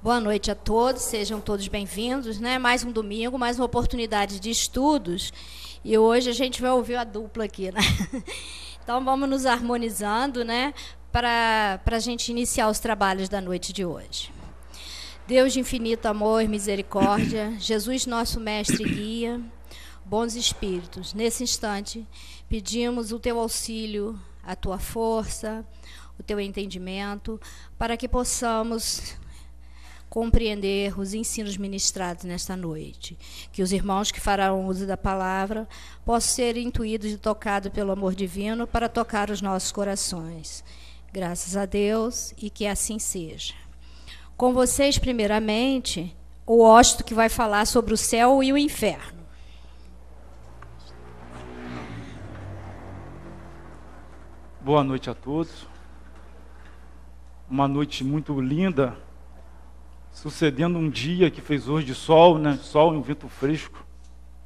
Boa noite a todos, sejam todos bem-vindos, né? Mais um domingo, mais uma oportunidade de estudos. E hoje a gente vai ouvir a dupla aqui, né? Então vamos nos harmonizando, né? Para a gente iniciar os trabalhos da noite de hoje. Deus de infinito amor e misericórdia, Jesus nosso mestre e guia, bons espíritos, nesse instante pedimos o teu auxílio, a tua força, o teu entendimento, para que possamos compreender os ensinos ministrados nesta noite. Que os irmãos que farão uso da palavra possam ser intuídos e tocados pelo amor divino para tocar os nossos corações. Graças a Deus e que assim seja. Com vocês, primeiramente, o Ósto que vai falar sobre o céu e o inferno. Boa noite a todos. Uma noite muito linda, sucedendo um dia que fez hoje de sol, né? Sol e um vento fresco,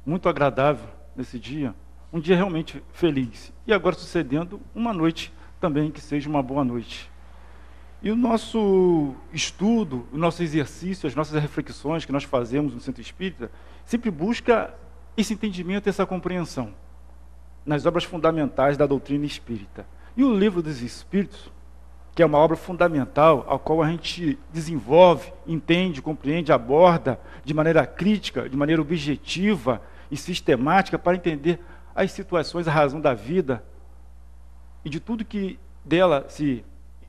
muito agradável nesse dia. Um dia realmente feliz. E agora sucedendo uma noite também que seja uma boa noite. E o nosso estudo, o nosso exercício, as nossas reflexões que nós fazemos no Centro Espírita, sempre busca esse entendimento, essa compreensão nas obras fundamentais da doutrina espírita. E o Livro dos Espíritos, que é uma obra fundamental, a qual a gente desenvolve, entende, compreende, aborda de maneira crítica, de maneira objetiva e sistemática para entender as situações, a razão da vida e de tudo que dela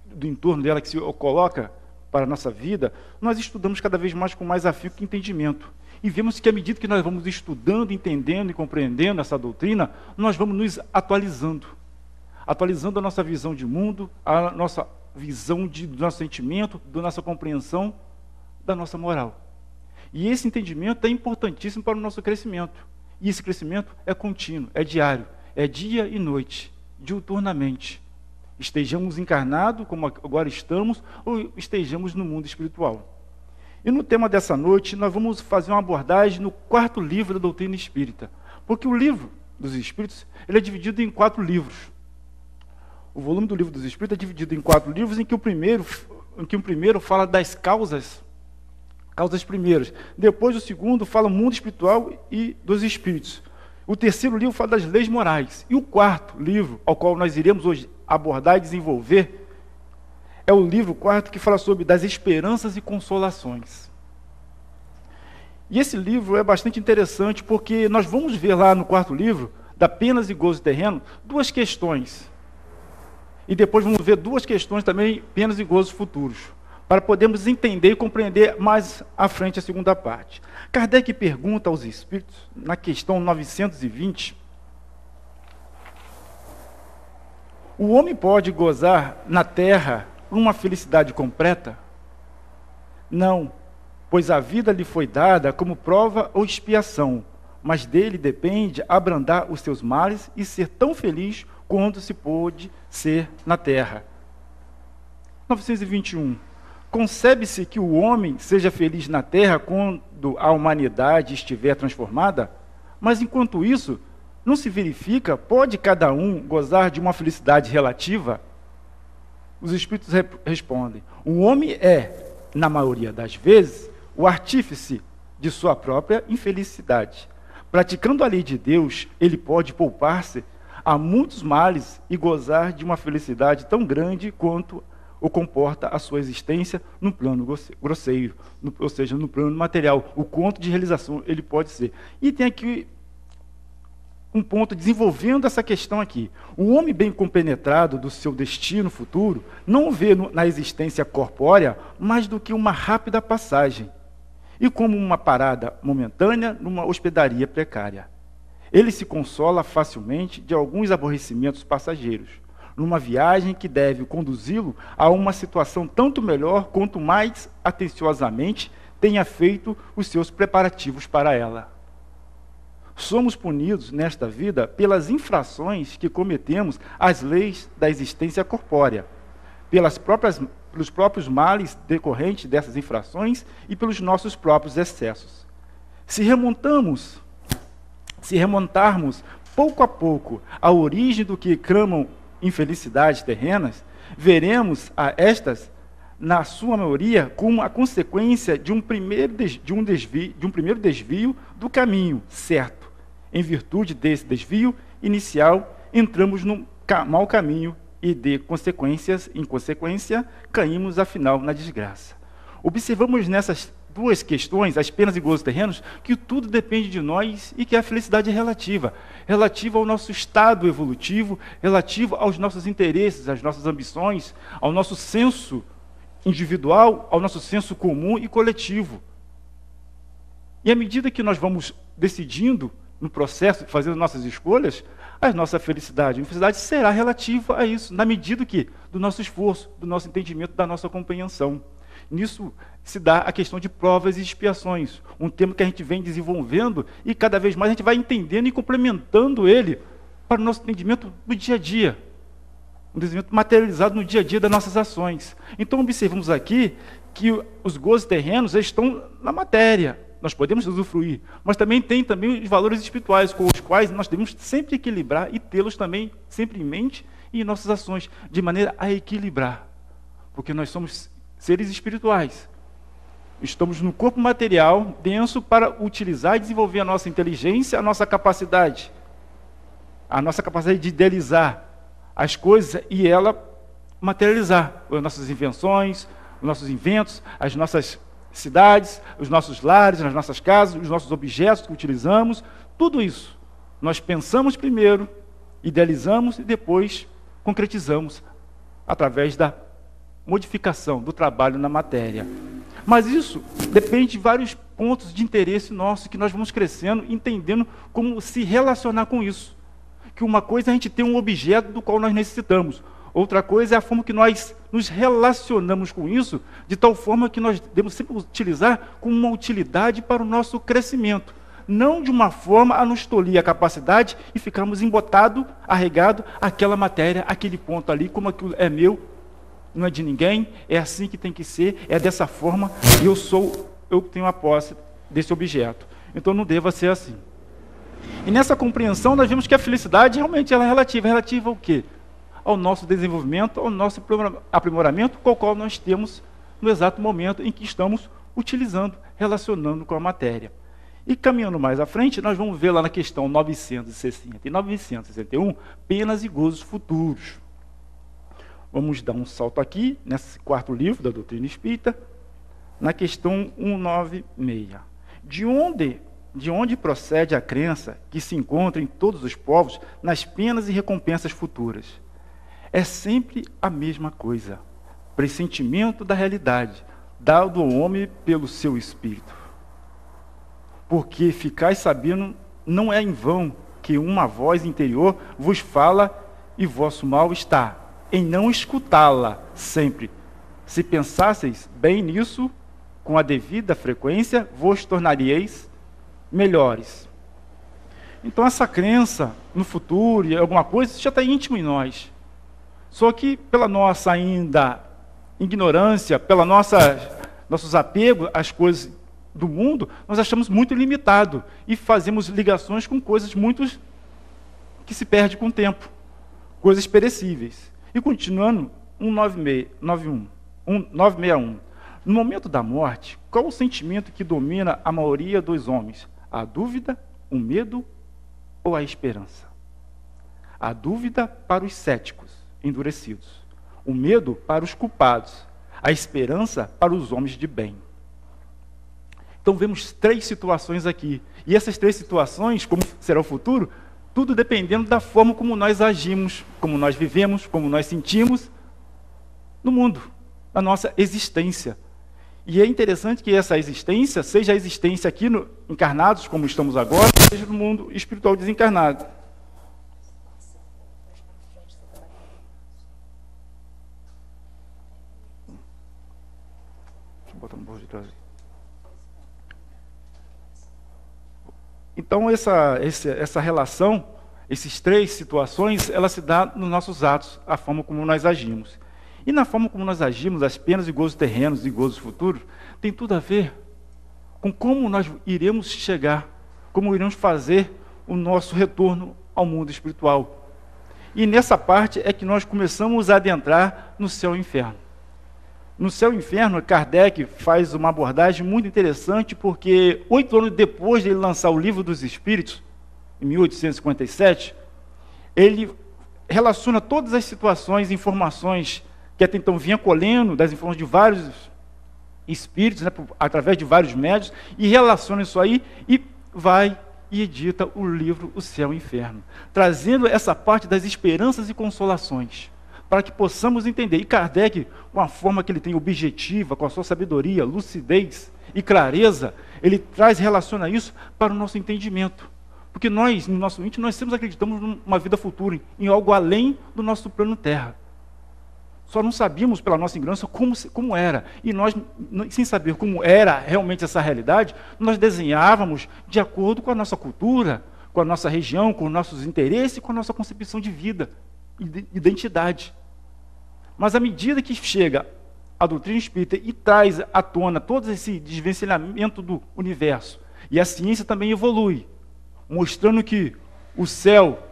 do entorno dela que se coloca para a nossa vida, nós estudamos cada vez mais com mais afinco e entendimento. E vemos que à medida que nós vamos estudando, entendendo e compreendendo essa doutrina, nós vamos nos atualizando a nossa visão de mundo, a nossa visão do nosso sentimento, da nossa compreensão, da nossa moral. E esse entendimento é importantíssimo para o nosso crescimento. E esse crescimento é contínuo, é diário, é dia e noite, diuturnamente. Estejamos encarnados, como agora estamos, ou estejamos no mundo espiritual. E no tema dessa noite, nós vamos fazer uma abordagem no 4º livro da doutrina espírita. Porque o livro dos Espíritos, ele é dividido em 4 livros. O volume do Livro dos Espíritos é dividido em 4 livros, em que o primeiro fala das causas primeiras. Depois o segundo fala do mundo espiritual e dos espíritos. O terceiro livro fala das leis morais. E o 4º livro, ao qual nós iremos hoje abordar e desenvolver, é o livro 4º que fala sobre das esperanças e consolações. E esse livro é bastante interessante porque nós vamos ver lá no 4º livro, da Penas e Gozo Terreno, 2 questões. E depois vamos ver 2 questões também, penas e gozos futuros, para podermos entender e compreender mais à frente a segunda parte. Kardec pergunta aos espíritos, na questão 920, o homem pode gozar na terra uma felicidade completa? Não, pois a vida lhe foi dada como prova ou expiação, mas dele depende abrandar os seus males e ser tão feliz quanto se pôde ser na terra. 921. Concebe-se que o homem seja feliz na terra quando a humanidade estiver transformada? Mas enquanto isso não se verifica, pode cada um gozar de uma felicidade relativa? Os espíritos respondem: o homem é, na maioria das vezes, o artífice de sua própria infelicidade. Praticando a lei de Deus, ele pode poupar-se a muitos males e gozar de uma felicidade tão grande quanto o comporta a sua existência no plano grosseiro, ou seja, no plano material. O quanto de realização ele pode ser. E tem aqui um ponto desenvolvendo essa questão aqui. O homem bem compenetrado do seu destino futuro não vê na existência corpórea mais do que uma rápida passagem e como uma parada momentânea numa hospedaria precária. Ele se consola facilmente de alguns aborrecimentos passageiros, numa viagem que deve conduzi-lo a uma situação tanto melhor quanto mais atenciosamente tenha feito os seus preparativos para ela. Somos punidos nesta vida pelas infrações que cometemos às leis da existência corpórea, pelos próprios males decorrentes dessas infrações e pelos nossos próprios excessos. Se remontarmos pouco a pouco à origem do que clamam infelicidades terrenas, veremos a estas na sua maioria, como a consequência de um primeiro desvio do caminho certo. Em virtude desse desvio inicial, entramos no mau caminho e, em consequência, caímos, afinal, na desgraça. Observamos nessas duas questões, as penas e gozos terrenos, que tudo depende de nós e que a felicidade é relativa ao nosso estado evolutivo, relativa aos nossos interesses, às nossas ambições, ao nosso senso individual, ao nosso senso comum e coletivo. E à medida que nós vamos decidindo no processo, fazendo nossas escolhas, a nossa felicidade será relativa a isso, na medida do nosso esforço, do nosso entendimento, da nossa compreensão. Nisso se dá a questão de provas e expiações, um tema que a gente vem desenvolvendo e cada vez mais a gente vai entendendo e complementando ele para o nosso entendimento do dia a dia, um desenvolvimento materializado no dia a dia das nossas ações. Então observamos aqui que os gozos terrenos estão na matéria, nós podemos usufruir, mas também tem os valores espirituais com os quais nós devemos sempre equilibrar e tê-los também sempre em mente e em nossas ações, de maneira a equilibrar, porque nós somos seres espirituais. Estamos no corpo material denso para utilizar e desenvolver a nossa inteligência, a nossa capacidade de idealizar as coisas e ela materializar as nossas invenções, os nossos inventos, as nossas cidades, os nossos lares, as nossas casas, os nossos objetos que utilizamos, tudo isso. Nós pensamos primeiro, idealizamos e depois concretizamos através da modificação do trabalho na matéria. Mas isso depende de vários pontos de interesse nosso, que nós vamos crescendo, entendendo como se relacionar com isso. Que uma coisa é a gente ter um objeto do qual nós necessitamos, outra coisa é a forma que nós nos relacionamos com isso, de tal forma que nós devemos sempre utilizar como uma utilidade para o nosso crescimento, não de uma forma a nos tolir a capacidade e ficarmos embotados, arregados àquela matéria, aquele ponto ali, como aquilo é meu, não é de ninguém, é assim que tem que ser, é dessa forma, e eu tenho a posse desse objeto. Então não deva ser assim. E nessa compreensão nós vemos que a felicidade realmente ela é relativa. Relativa ao quê? Ao nosso desenvolvimento, ao nosso aprimoramento, com o qual nós temos no exato momento em que estamos utilizando, relacionando com a matéria. E caminhando mais à frente, nós vamos ver lá na questão 960 e 961, penas e gozos futuros. Vamos dar um salto aqui, nesse quarto livro da doutrina espírita, na questão 196. De onde procede a crença que se encontra em todos os povos nas penas e recompensas futuras? É sempre a mesma coisa, pressentimento da realidade, dado ao homem pelo seu espírito. Porque ficais sabendo, não é em vão que uma voz interior vos fala e vosso mal está em não escutá-la sempre. Se pensasseis bem nisso, com a devida frequência, vos tornaríeis melhores. Então essa crença no futuro e alguma coisa, isso já está íntimo em nós. Só que pela nossa ainda ignorância, nossos apegos às coisas do mundo, nós achamos muito limitado e fazemos ligações com coisas muito que se perde com o tempo, coisas perecíveis. E continuando, 961. No momento da morte, qual o sentimento que domina a maioria dos homens? A dúvida, o medo ou a esperança? A dúvida para os céticos, endurecidos. O medo para os culpados. A esperança para os homens de bem. Então vemos 3 situações aqui. E essas 3 situações, como será o futuro, tudo dependendo da forma como nós agimos, como nós vivemos, como nós sentimos no mundo, na nossa existência. E é interessante que essa existência, seja a existência aqui encarnados, como estamos agora, seja no mundo espiritual desencarnado. Deixa eu botar no bolso de trás. Então, essa relação, essas 3 situações, ela se dá nos nossos atos, a forma como nós agimos. E na forma como nós agimos, as penas e gozos terrenos e gozos futuros, tem tudo a ver com como nós iremos chegar, como iremos fazer o nosso retorno ao mundo espiritual. E nessa parte é que nós começamos a adentrar no céu e inferno. No Céu e Inferno, Kardec faz uma abordagem muito interessante, porque 8 anos depois de ele lançar o Livro dos Espíritos, em 1857, ele relaciona todas as situações e informações que até então vinha colhendo das informações de vários espíritos, né, através de vários médios, e relaciona isso aí e vai e edita o livro O Céu e o Inferno, trazendo essa parte das esperanças e consolações, para que possamos entender. E Kardec, com a forma que ele tem objetiva, com a sua sabedoria, lucidez e clareza, ele traz e relaciona isso para o nosso entendimento. Porque nós, no nosso íntimo, nós sempre acreditamos numa vida futura, em algo além do nosso plano Terra. Só não sabíamos, pela nossa ignorância, como era. E nós, sem saber como era realmente essa realidade, nós desenhávamos de acordo com a nossa cultura, com a nossa região, com os nossos interesses, com a nossa concepção de vida, identidade. Mas à medida que chega a doutrina espírita e traz à tona todo esse desvencilhamento do universo, e a ciência também evolui, mostrando que o céu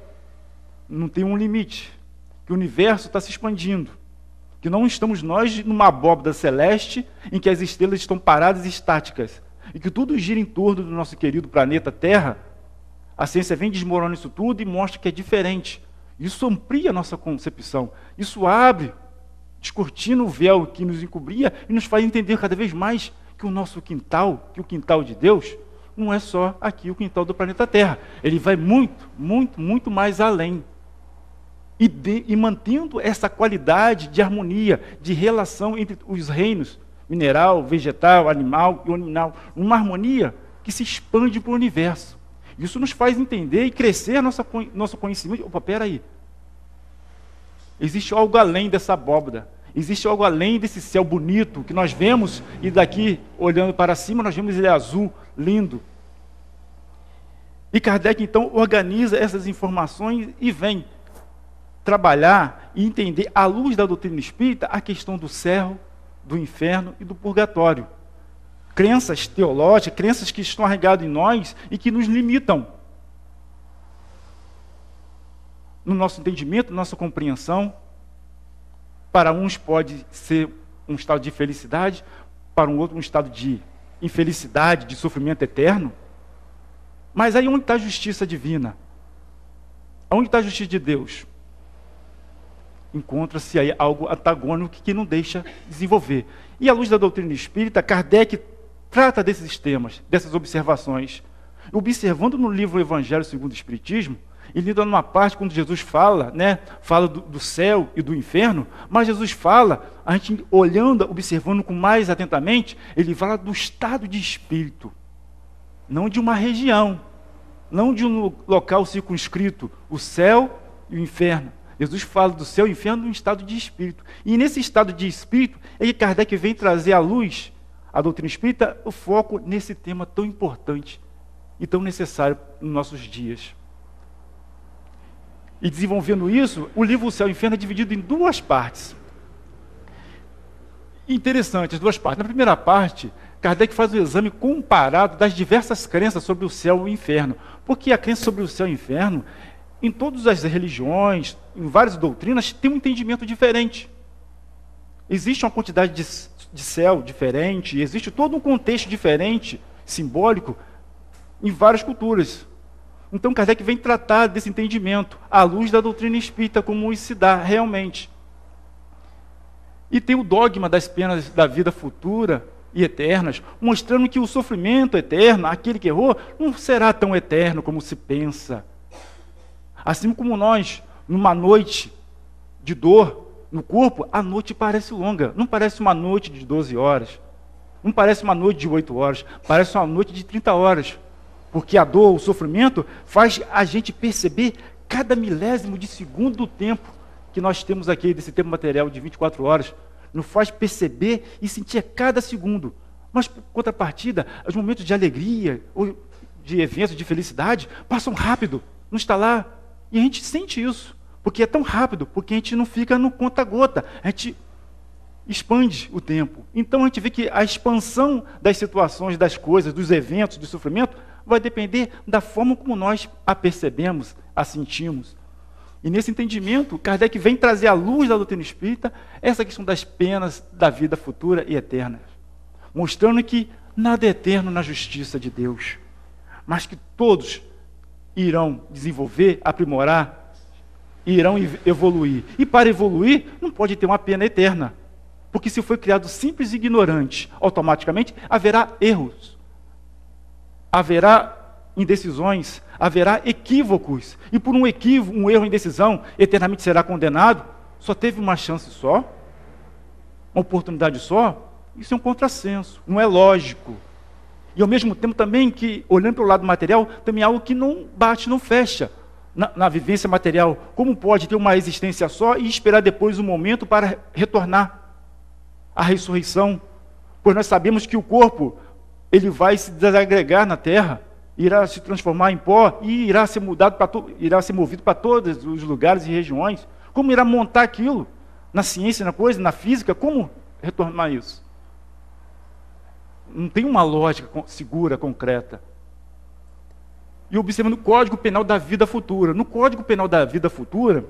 não tem um limite, que o universo está se expandindo, que não estamos nós numa abóbada celeste em que as estrelas estão paradas e estáticas, e que tudo gira em torno do nosso querido planeta Terra. A ciência vem desmoronando isso tudo e mostra que é diferente. Isso amplia a nossa concepção, isso abre, descortina o véu que nos encobria e nos faz entender cada vez mais que o nosso quintal, que o quintal de Deus, não é só aqui o quintal do planeta Terra. Ele vai muito, muito, muito mais além. E mantendo essa qualidade de harmonia, de relação entre os reinos, mineral, vegetal, animal e animal, uma harmonia que se expande para o universo. Isso nos faz entender e crescer nosso conhecimento. Opa, peraí. Existe algo além dessa abóbada. Existe algo além desse céu bonito que nós vemos, e daqui, olhando para cima, nós vemos ele azul, lindo. E Kardec, então, organiza essas informações e vem trabalhar e entender, à luz da doutrina espírita, a questão do céu, do inferno e do purgatório. Crenças teológicas, crenças que estão arraigadas em nós e que nos limitam no nosso entendimento, na nossa compreensão. Para uns pode ser um estado de felicidade, para um outro um estado de infelicidade, de sofrimento eterno. Mas aí onde está a justiça divina? Onde está a justiça de Deus? Encontra-se aí algo antagônico que não deixa desenvolver. E à luz da doutrina espírita, Kardec trata desses temas, dessas observações. Observando no livro Evangelho segundo o Espiritismo, ele ainda numa parte quando Jesus fala, né, fala do céu e do inferno, mas Jesus fala, a gente olhando, observando com mais atentamente, ele fala do estado de espírito, não de uma região, não de um local circunscrito, o céu e o inferno. Jesus fala do céu e inferno num estado de espírito. E nesse estado de espírito é que Kardec vem trazer à luz, a doutrina espírita, o foco nesse tema tão importante e tão necessário nos nossos dias. E desenvolvendo isso, o livro O Céu e o Inferno é dividido em duas partes. Interessante, as duas partes. Na primeira parte, Kardec faz um exame comparado das diversas crenças sobre o céu e o inferno. Porque a crença sobre o céu e o inferno, em todas as religiões, em várias doutrinas, tem um entendimento diferente. Existe uma quantidade de céu diferente, existe todo um contexto diferente, simbólico, em várias culturas. Então Kardec vem tratar desse entendimento, à luz da doutrina espírita, como isso se dá realmente. E tem o dogma das penas da vida futura e eternas, mostrando que o sofrimento eterno, aquele que errou, não será tão eterno como se pensa. Assim como nós, numa noite de dor no corpo, a noite parece longa. Não parece uma noite de 12 horas. Não parece uma noite de 8 horas. Parece uma noite de 30 horas. Porque a dor, o sofrimento, faz a gente perceber cada milésimo de segundo do tempo que nós temos aqui, desse tempo material de 24 horas. Nos faz perceber e sentir a cada segundo. Mas, por contrapartida, os momentos de alegria, ou de eventos de felicidade, passam rápido. Não está lá. E a gente sente isso, porque é tão rápido, porque a gente não fica no conta-gota, a gente expande o tempo. Então a gente vê que a expansão das situações, das coisas, dos eventos, do sofrimento, vai depender da forma como nós a percebemos, a sentimos. E nesse entendimento, Kardec vem trazer à luz da doutrina espírita essa questão das penas da vida futura e eterna, mostrando que nada é eterno na justiça de Deus, mas que todos irão desenvolver, aprimorar, irão evoluir. E para evoluir, não pode ter uma pena eterna, porque se foi criado simples e ignorante, automaticamente haverá erros, haverá indecisões, haverá equívocos, e por um equívoco, um erro, indecisão, eternamente será condenado. Só teve uma chance só, uma oportunidade só. Isso é um contrassenso, não é lógico. E ao mesmo tempo também que, olhando para o lado material, também é algo que não bate, não fecha na vivência material. Como pode ter uma existência só e esperar depois um momento para retornar à ressurreição? Pois nós sabemos que o corpo, ele vai se desagregar na terra, irá se transformar em pó e irá ser mudado irá ser movido para todos os lugares e regiões. Como irá montar aquilo na ciência, na coisa, na física? Como retornar isso? Não tem uma lógica segura, concreta. E observando o Código Penal da Vida Futura. No Código Penal da Vida Futura,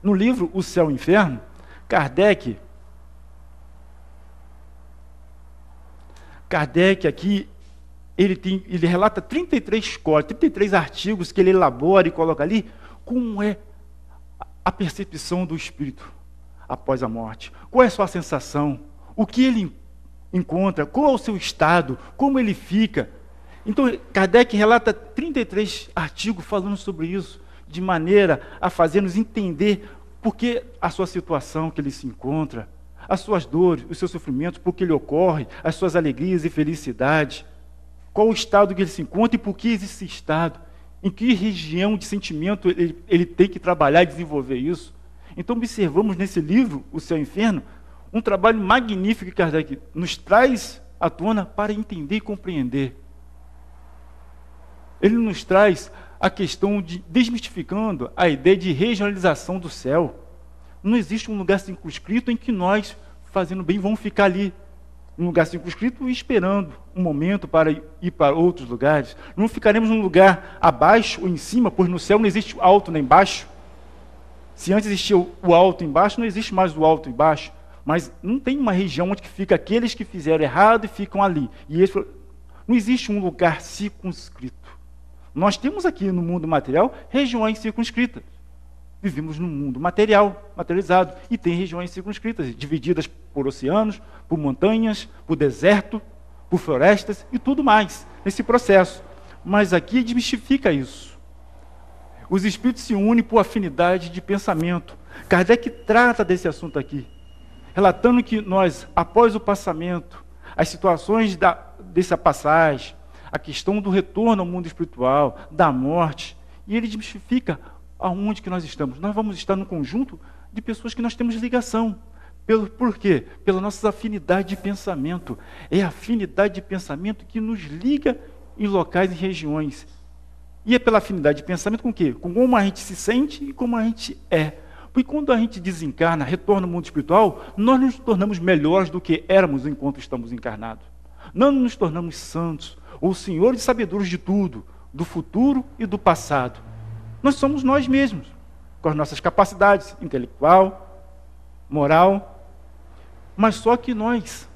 no livro O Céu e o Inferno, Kardec aqui, ele relata 33 códigos, 33 artigos que ele elabora e coloca ali, como é a percepção do espírito após a morte. Qual é a sua sensação? O que ele encontra? Qual é o seu estado? Como ele fica? Então, Kardec relata 33 artigos falando sobre isso, de maneira a fazer-nos entender por que a sua situação que ele se encontra, as suas dores, os seus sofrimentos, por que ele ocorre, as suas alegrias e felicidades, qual o estado que ele se encontra e por que existe esse estado, em que região de sentimento ele tem que trabalhar e desenvolver isso. Então, observamos nesse livro, O Céu e o Inferno, um trabalho magnífico que Kardec nos traz à tona para entender e compreender. Ele nos traz a questão de, desmistificando a ideia de regionalização do céu. Não existe um lugar circunscrito em que nós, fazendo bem, vamos ficar ali, um lugar circunscrito, esperando um momento para ir para outros lugares. Não ficaremos num lugar abaixo ou em cima, pois no céu não existe alto nem baixo. Se antes existia o alto e embaixo, não existe mais o alto e baixo. Mas não tem uma região onde fica aqueles que fizeram errado e ficam ali. Não existe um lugar circunscrito. Nós temos aqui no mundo material regiões circunscritas. Vivemos num mundo materializado, e tem regiões circunscritas, divididas por oceanos, por montanhas, por deserto, por florestas e tudo mais, nesse processo. Mas aqui desmistifica isso. Os espíritos se unem por afinidade de pensamento. Kardec trata desse assunto aqui, relatando que nós, após o passamento, as situações dessa passagem, a questão do retorno ao mundo espiritual, da morte, e ele desmistifica aonde que nós estamos. Nós vamos estar num conjunto de pessoas que nós temos ligação. Por quê? Pela nossa afinidade de pensamento. É a afinidade de pensamento que nos liga em locais e regiões. E é pela afinidade de pensamento com o quê? Com como a gente se sente e como a gente é. Porque quando a gente desencarna, retorna ao mundo espiritual, nós nos tornamos melhores do que éramos enquanto estamos encarnados. Não nos tornamos santos, ou senhores e sabedores de tudo, do futuro e do passado. Nós somos nós mesmos, com as nossas capacidades intelectual, moral, mas só que nós,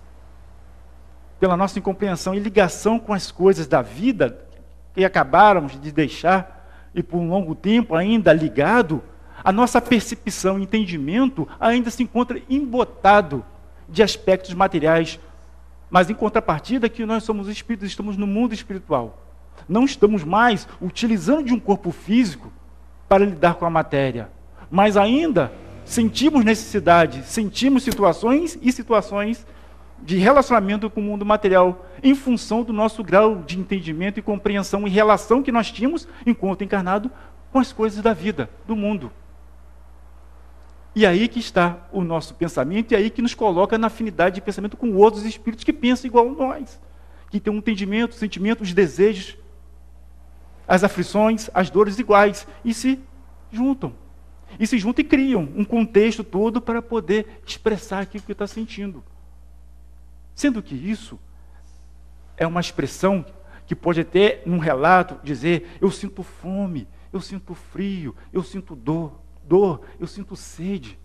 pela nossa incompreensão e ligação com as coisas da vida, que acabáramos de deixar, e por um longo tempo ainda ligado, a nossa percepção e entendimento ainda se encontra embotado de aspectos materiais, mas em contrapartida que nós somos espíritos, estamos no mundo espiritual. Não estamos mais utilizando de um corpo físico para lidar com a matéria, mas ainda sentimos necessidade, sentimos situações e situações de relacionamento com o mundo material, em função do nosso grau de entendimento e compreensão e relação que nós tínhamos enquanto encarnado com as coisas da vida, do mundo. E aí que está o nosso pensamento, e aí que nos coloca na afinidade de pensamento com outros espíritos que pensam igual a nós, que têm um entendimento, sentimentos, desejos, as aflições, as dores iguais, e se juntam. E se juntam e criam um contexto todo para poder expressar aquilo que está sentindo. Sendo que isso é uma expressão que pode até, num relato, dizer: eu sinto fome, eu sinto frio, eu sinto dor. dor, eu sinto sede.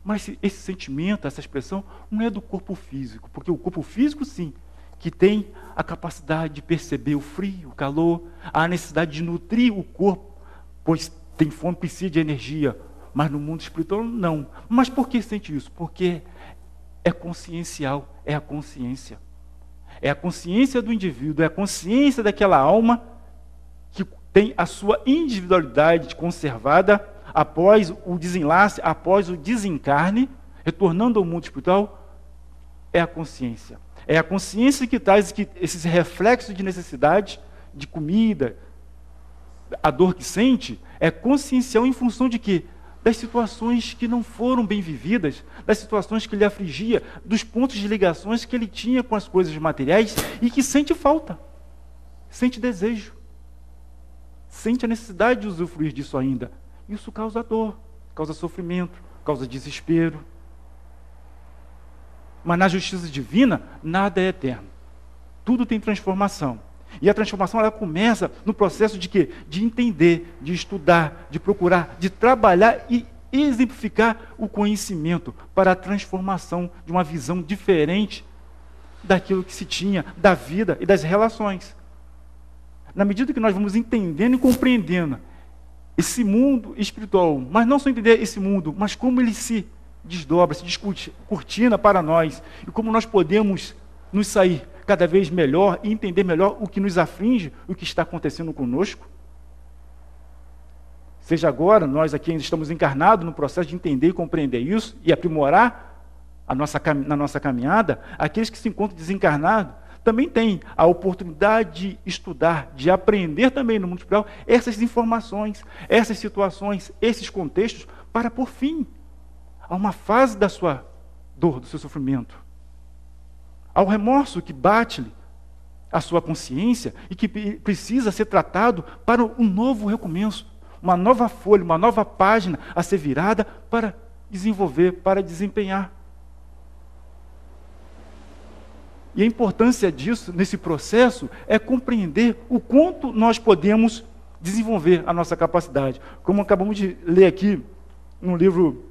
Mas esse sentimento, essa expressão, não é do corpo físico, porque o corpo físico, sim, que tem a capacidade de perceber o frio, o calor, a necessidade de nutrir o corpo, pois tem fome, precisa de energia, mas no mundo espiritual não. Mas por que sente isso? Porque é consciencial, é a consciência. É a consciência do indivíduo, é a consciência daquela alma que tem a sua individualidade conservada após o desenlace, após o desencarne, retornando ao mundo espiritual, é a consciência. É a consciência que traz esses reflexos de necessidade, de comida, a dor que sente, é consciencial em função de quê? Das situações que não foram bem vividas, das situações que lhe afligia, dos pontos de ligações que ele tinha com as coisas materiais e que sente falta, sente desejo, sente a necessidade de usufruir disso ainda. Isso causa dor, causa sofrimento, causa desespero. Mas na justiça divina, nada é eterno. Tudo tem transformação. E a transformação ela começa no processo de quê? De entender, de estudar, de procurar, de trabalhar e exemplificar o conhecimento para a transformação de uma visão diferente daquilo que se tinha, da vida e das relações. Na medida que nós vamos entendendo e compreendendo esse mundo espiritual, mas não só entender esse mundo, mas como ele se desdobra, se descortina para nós, e como nós podemos nos sair cada vez melhor e entender melhor o que nos aflige, o que está acontecendo conosco. Seja agora, nós aqui ainda estamos encarnados no processo de entender e compreender isso e aprimorar na nossa caminhada, aqueles que se encontram desencarnados também têm a oportunidade de estudar, de aprender também no mundo espiritual essas informações, essas situações, esses contextos, para por fim a uma fase da sua dor, do seu sofrimento, ao remorso que bate-lhe a sua consciência e que precisa ser tratado para um novo recomeço, uma nova folha, uma nova página a ser virada para desenvolver, para desempenhar. E a importância disso, nesse processo, é compreender o quanto nós podemos desenvolver a nossa capacidade. Como acabamos de ler aqui no livro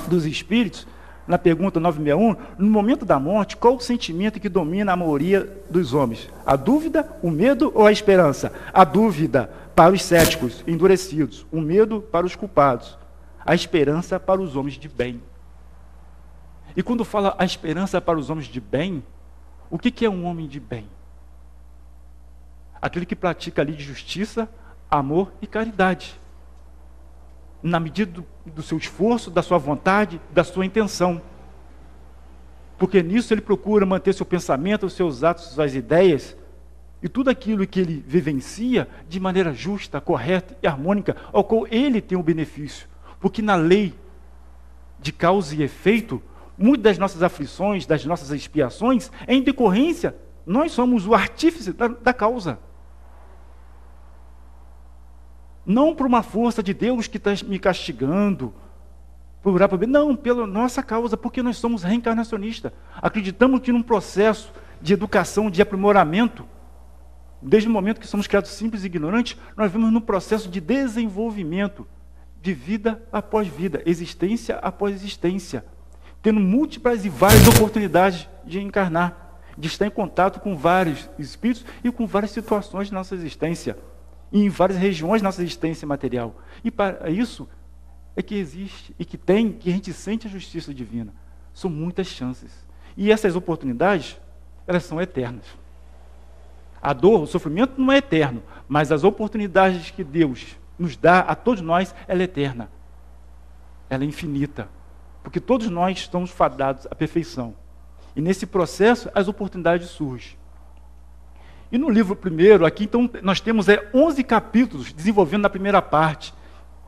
dos Espíritos, na pergunta 961, no momento da morte, qual o sentimento que domina a maioria dos homens? A dúvida, o medo ou a esperança? A dúvida para os céticos, endurecidos, o medo para os culpados, a esperança para os homens de bem. E quando fala a esperança para os homens de bem, o que é um homem de bem? Aquele que pratica ali de justiça, amor e caridade, na medida do seu esforço, da sua vontade, da sua intenção. Porque nisso ele procura manter seu pensamento, os seus atos, suas ideias, e tudo aquilo que ele vivencia de maneira justa, correta e harmônica, ao qual ele tem o benefício. Porque na lei de causa e efeito, muitas das nossas aflições, das nossas expiações, é em decorrência, nós somos o artífice da causa. Não por uma força de Deus que está me castigando, não, pela nossa causa, porque nós somos reencarnacionistas. Acreditamos que num processo de educação, de aprimoramento, desde o momento que somos criados simples e ignorantes, nós vemos num processo de desenvolvimento, de vida após vida, existência após existência, tendo múltiplas e várias oportunidades de encarnar, de estar em contato com vários espíritos e com várias situações de nossa existência, e em várias regiões da nossa existência material. E para isso é que existe e que a gente sente a justiça divina. São muitas chances. E essas oportunidades, elas são eternas. A dor, o sofrimento não é eterno, mas as oportunidades que Deus nos dá a todos nós, ela é eterna. Ela é infinita. Porque todos nós estamos fadados à perfeição. E nesse processo, as oportunidades surgem. E no livro primeiro, aqui então, nós temos 11 capítulos desenvolvendo na primeira parte,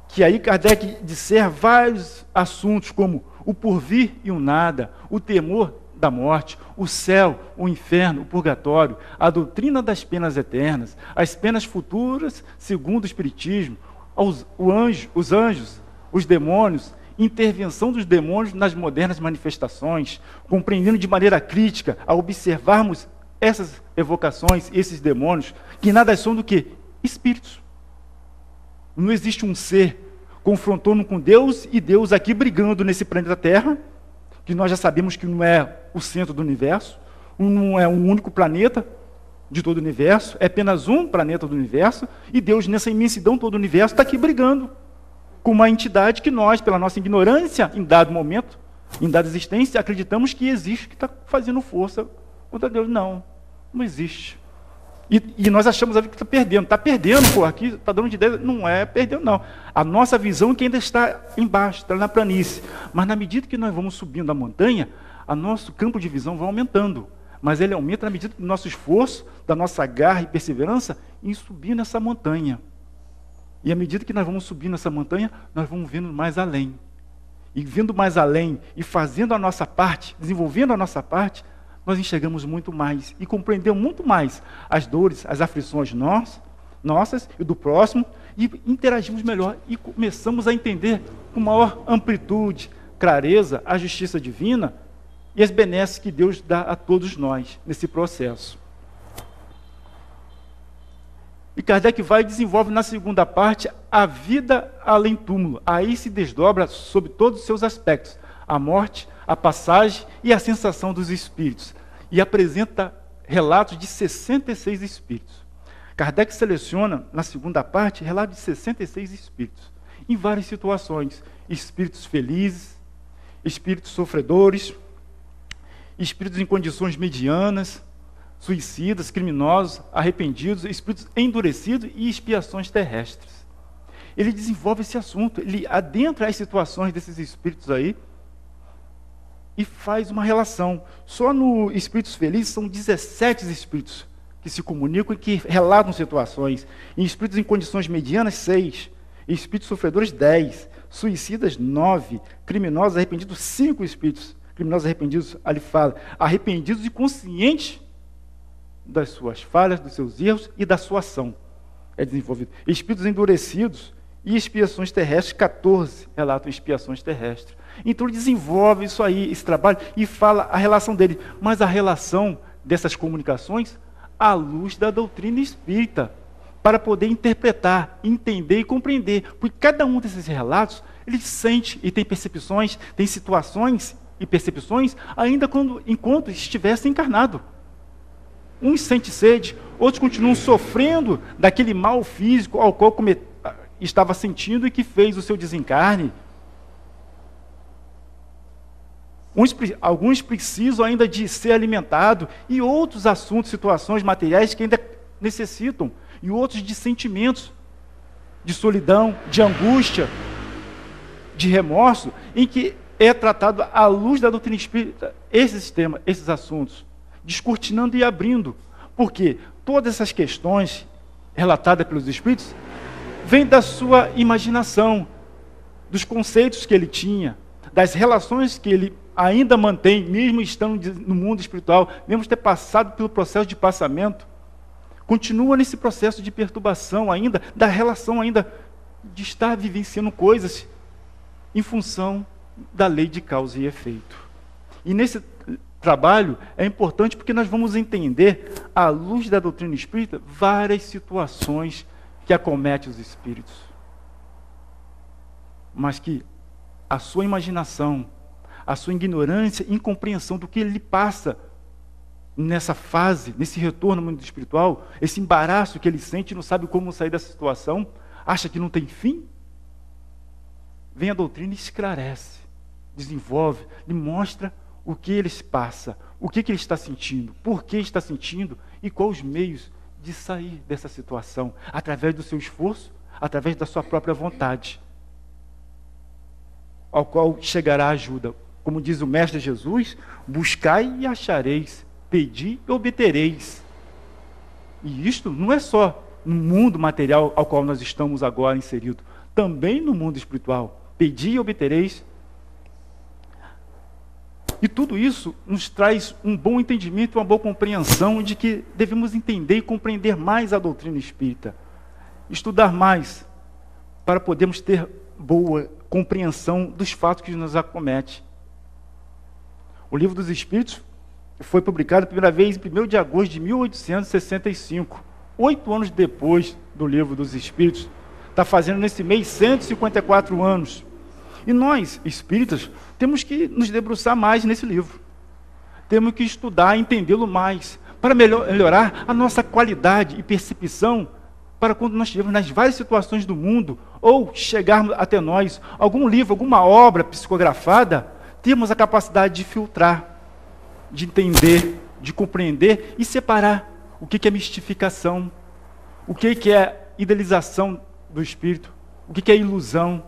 que aí Kardec disser vários assuntos como o porvir e o nada, o temor da morte, o céu, o inferno, o purgatório, a doutrina das penas eternas, as penas futuras segundo o Espiritismo, os anjos, os demônios, intervenção dos demônios nas modernas manifestações, compreendendo de maneira crítica, a observarmos essas evocações, esses demônios, que nada são do que espíritos. Não existe um ser confrontando com Deus, e Deus aqui brigando nesse planeta Terra, que nós já sabemos que não é o centro do universo, não é um único planeta de todo o universo, é apenas um planeta do universo, e Deus, nessa imensidão todo o universo, está aqui brigando com uma entidade que nós, pela nossa ignorância, em dado momento, em dada existência, acreditamos que existe, que está fazendo força contra Deus. Não existe. E nós achamos a vida que está perdendo, pô, aqui está dando de ideia, não é perdendo, não. A nossa visão é que ainda está embaixo, está na planície. Mas na medida que nós vamos subindo a montanha, o nosso campo de visão vai aumentando. Mas ele aumenta na medida do nosso esforço, da nossa garra e perseverança em subir nessa montanha. E à medida que nós vamos subindo essa montanha, nós vamos vendo mais além. E vendo mais além, e fazendo a nossa parte, desenvolvendo a nossa parte, nós enxergamos muito mais e compreendemos muito mais as dores, as aflições nossas e do próximo, e interagimos melhor e começamos a entender com maior amplitude, clareza, a justiça divina e as benesses que Deus dá a todos nós nesse processo. E Kardec vai e desenvolve na segunda parte a vida além túmulo. Aí se desdobra sobre todos os seus aspectos, a morte, a passagem e a sensação dos espíritos. E apresenta relatos de 66 espíritos. Kardec seleciona, na segunda parte, relatos de 66 espíritos, em várias situações. Espíritos felizes, espíritos sofredores, espíritos em condições medianas, suicidas, criminosos, arrependidos, espíritos endurecidos e expiações terrestres. Ele desenvolve esse assunto, ele adentra as situações desses espíritos aí e faz uma relação. Só no Espíritos Felizes são 17 espíritos que se comunicam e que relatam situações. Em espíritos em condições medianas, 6. Espíritos sofredores, 10. Suicidas, 9. Criminosos arrependidos, 5 espíritos. Criminosos arrependidos, ali fala, arrependidos e conscientes das suas falhas, dos seus erros e da sua ação. É desenvolvido. Espíritos endurecidos e expiações terrestres, 14 relatam expiações terrestres. Então ele desenvolve isso aí, esse trabalho, e fala a relação dele. Mas a relação dessas comunicações à luz da doutrina espírita, para poder interpretar, entender e compreender. Porque cada um desses relatos, ele sente e tem percepções, tem situações e percepções, ainda enquanto estivesse encarnado. Uns sentem sede, outros continuam sofrendo daquele mal físico ao qual estava sentindo e que fez o seu desencarne. Alguns precisam ainda de ser alimentados, e outros assuntos, situações materiais que ainda necessitam, e outros de sentimentos, de solidão, de angústia, de remorso, em que é tratado à luz da doutrina espírita esses temas, esses assuntos, descortinando e abrindo, porque todas essas questões relatadas pelos espíritos vêm da sua imaginação, dos conceitos que ele tinha, das relações que ele ainda mantém, mesmo estando no mundo espiritual, mesmo ter passado pelo processo de passamento, continua nesse processo de perturbação ainda, da relação ainda de estar vivenciando coisas em função da lei de causa e efeito. E nesse trabalho é importante porque nós vamos entender, à luz da doutrina espírita, várias situações que acometem os espíritos. Mas que a sua imaginação, a sua ignorância e incompreensão do que ele passa nessa fase, nesse retorno ao mundo espiritual, esse embaraço que ele sente e não sabe como sair dessa situação, acha que não tem fim, vem a doutrina e esclarece, desenvolve, lhe mostra o que ele passa, o que ele está sentindo, por que está sentindo e quais os meios de sair dessa situação, através do seu esforço, através da sua própria vontade, ao qual chegará a ajuda. Como diz o Mestre Jesus, buscai e achareis, pedi e obtereis. E isto não é só no mundo material ao qual nós estamos agora inseridos, também no mundo espiritual. Pedi e obtereis. E tudo isso nos traz um bom entendimento, uma boa compreensão de que devemos entender e compreender mais a doutrina espírita. Estudar mais, para podermos ter boa compreensão dos fatos que nos acometem. O Livro dos Espíritos foi publicado a primeira vez em 1º de agosto de 1865, 8 anos depois do Livro dos Espíritos, Está fazendo nesse mês 154 anos. E nós, espíritas, temos que nos debruçar mais nesse livro. Temos que estudar, entendê-lo mais, para melhorar a nossa qualidade e percepção para quando nós estivermos nas várias situações do mundo, ou chegarmos até nós, algum livro, alguma obra psicografada, temos a capacidade de filtrar, de entender, de compreender e separar o que é mistificação, o que é idealização do espírito, o que é ilusão,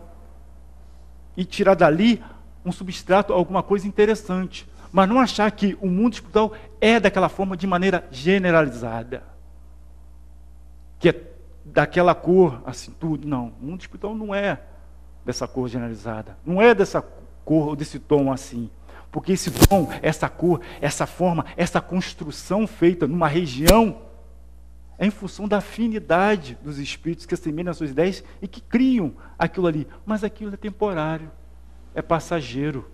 e tirar dali um substrato, alguma coisa interessante, mas não achar que o mundo espiritual é daquela forma de maneira generalizada, que é daquela cor, assim, tudo. Não, o mundo espiritual não é dessa cor generalizada, não é dessa cor ou desse tom assim, porque esse tom, essa cor, essa forma, essa construção feita numa região é em função da afinidade dos espíritos que assemelham as suas ideias e que criam aquilo ali. Mas aquilo é temporário, é passageiro.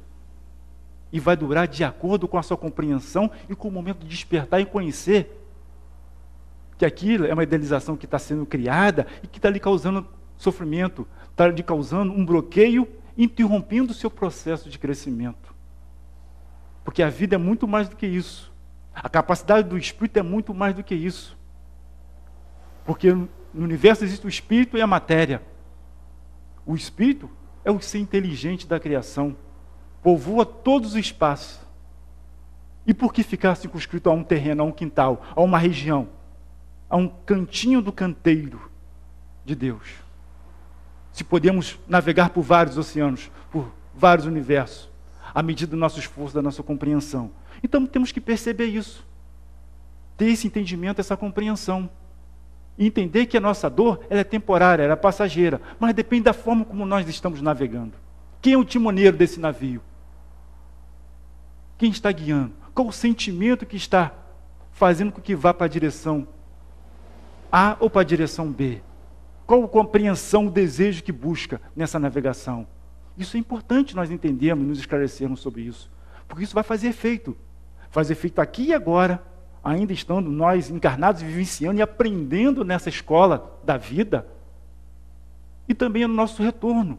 E vai durar de acordo com a sua compreensão e com o momento de despertar e conhecer que aquilo é uma idealização que está sendo criada e que está lhe causando sofrimento, está lhe causando um bloqueio, interrompendo o seu processo de crescimento. Porque a vida é muito mais do que isso. A capacidade do espírito é muito mais do que isso. Porque no universo existe o espírito e a matéria. O espírito é o ser inteligente da criação. Povoa todos os espaços. E por que ficar circunscrito a um terreno, a um quintal, a uma região, a um cantinho do canteiro de Deus? Se podemos navegar por vários oceanos, por vários universos, à medida do nosso esforço, da nossa compreensão. Então temos que perceber isso. Ter esse entendimento, essa compreensão. E entender que a nossa dor ela é temporária, ela é passageira, mas depende da forma como nós estamos navegando. Quem é o timoneiro desse navio? Quem está guiando? Qual o sentimento que está fazendo com que vá para a direção A ou para a direção B? Qual a compreensão, o desejo que busca nessa navegação? Isso é importante nós entendermos, nos esclarecermos sobre isso, porque isso vai fazer efeito. Faz efeito aqui e agora, ainda estando nós encarnados, vivenciando e aprendendo nessa escola da vida, e também no nosso retorno,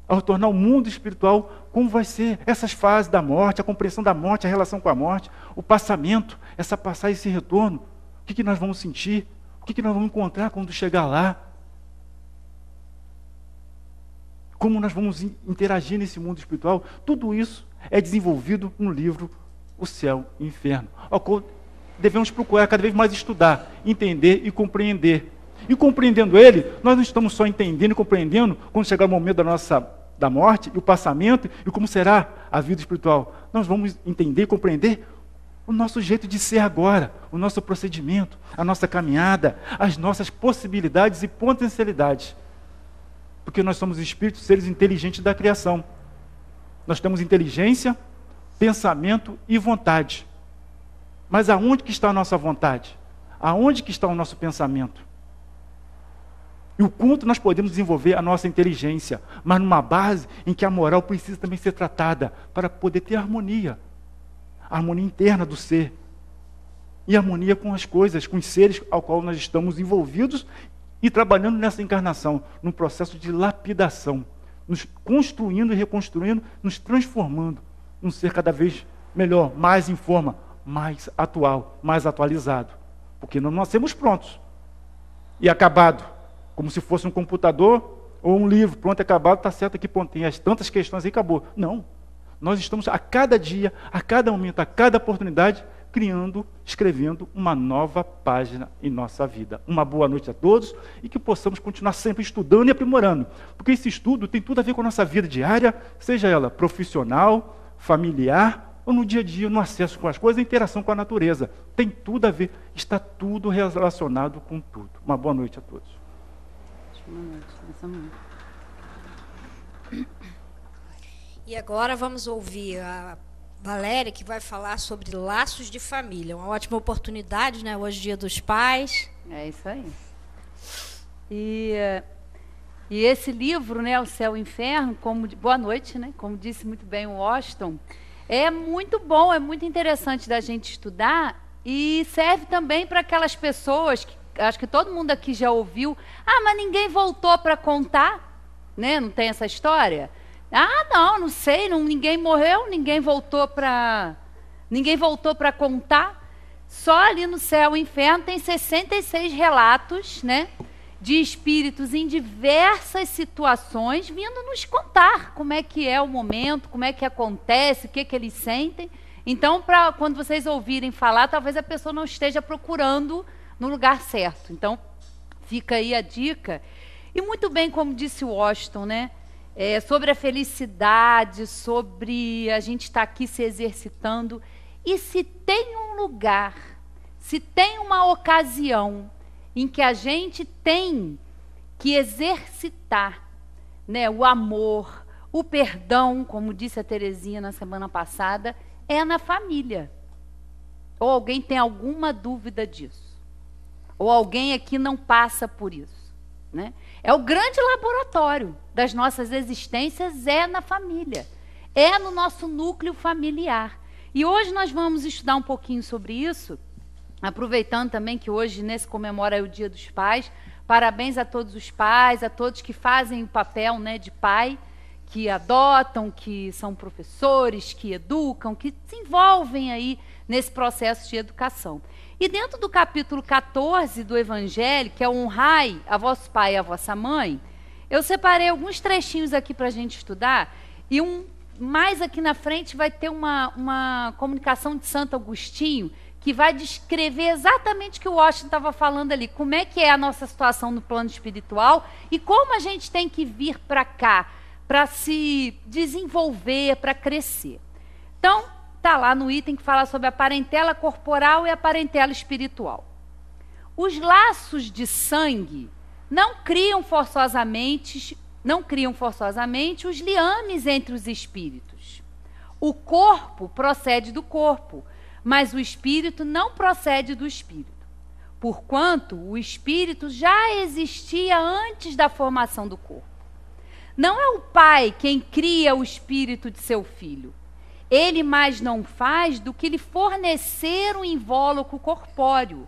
ao retornar ao mundo espiritual, como vai ser essas fases da morte, a compreensão da morte, a relação com a morte, o passamento, essa passagem, esse retorno, o que nós vamos sentir, o que nós vamos encontrar quando chegar lá, como nós vamos interagir nesse mundo espiritual. Tudo isso é desenvolvido no livro O Céu e o Inferno, ao qual devemos procurar cada vez mais estudar, entender e compreender. E compreendendo ele, nós não estamos só entendendo e compreendendo quando chegar o momento da morte e o passamento e como será a vida espiritual. Nós vamos entender e compreender o nosso jeito de ser agora, o nosso procedimento, a nossa caminhada, as nossas possibilidades e potencialidades. Porque nós somos espíritos, seres inteligentes da criação. Nós temos inteligência, pensamento e vontade. Mas aonde que está a nossa vontade? Aonde que está o nosso pensamento? E o quanto nós podemos desenvolver a nossa inteligência, mas numa base em que a moral precisa também ser tratada para poder ter harmonia. A harmonia interna do ser. E harmonia com as coisas, com os seres ao qual nós estamos envolvidos e trabalhando nessa encarnação, num processo de lapidação, nos construindo e reconstruindo, nos transformando num ser cada vez melhor, mais em forma, mais atual, mais atualizado. Porque não nascemos prontos e acabado, como se fosse um computador ou um livro, pronto e acabado, está certo aqui, tem as tantas questões e acabou. Não. Nós estamos a cada dia, a cada momento, a cada oportunidade, criando, escrevendo uma nova página em nossa vida. Uma boa noite a todos e que possamos continuar sempre estudando e aprimorando. Porque esse estudo tem tudo a ver com a nossa vida diária, seja ela profissional, familiar, ou no dia a dia, no acesso com as coisas, a interação com a natureza. Tem tudo a ver, está tudo relacionado com tudo. Uma boa noite a todos. Boa noite. E agora vamos ouvir a Valéria, que vai falar sobre laços de família. Uma ótima oportunidade, né? Hoje, Dia dos Pais. É isso aí. E esse livro, né, O Céu e o Inferno, boa noite, né? Como disse muito bem o Washington, é muito bom, é muito interessante da gente estudar e serve também para aquelas pessoas que acho que todo mundo aqui já ouviu. Ah, mas ninguém voltou para contar, né? Não tem essa história? Ah, não sei, ninguém morreu, ninguém voltou para contar. Só ali no céu e inferno tem 66 relatos, né, de espíritos em diversas situações vindo nos contar como é que é o momento, como é que acontece, o que eles sentem. Então, quando vocês ouvirem falar, talvez a pessoa não esteja procurando no lugar certo. Então, fica aí a dica. E muito bem, como disse o Washington, né? Sobre a felicidade, sobre a gente estar aqui se exercitando. E se tem um lugar, se tem uma ocasião em que a gente tem que exercitar, né, o amor, o perdão, como disse a Terezinha na semana passada, é na família. Ou alguém tem alguma dúvida disso? Ou alguém aqui não passa por isso, né? É o grande laboratório das nossas existências, é na família. É no nosso núcleo familiar. E hoje nós vamos estudar um pouquinho sobre isso, aproveitando também que hoje, né, se comemora o Dia dos Pais. Parabéns a todos os pais, a todos que fazem o papel, né, de pai, que adotam, que são professores, que educam, que se envolvem aí nesse processo de educação. E dentro do capítulo 14 do Evangelho, que é o honrai a vosso pai e a vossa mãe, eu separei alguns trechinhos aqui para a gente estudar, e mais aqui na frente vai ter uma comunicação de Santo Agostinho, que vai descrever exatamente o que o Washington estava falando ali, como é que é a nossa situação no plano espiritual e como a gente tem que vir para cá, para se desenvolver, para crescer. Então, está lá no item que fala sobre a parentela corporal e a parentela espiritual. Os laços de sangue não criam forçosamente os liames entre os espíritos. O corpo procede do corpo, mas o espírito não procede do espírito, porquanto o espírito já existia antes da formação do corpo. Não é o pai quem cria o espírito de seu filho. Ele mais não faz do que lhe fornecer um invólucro corpóreo,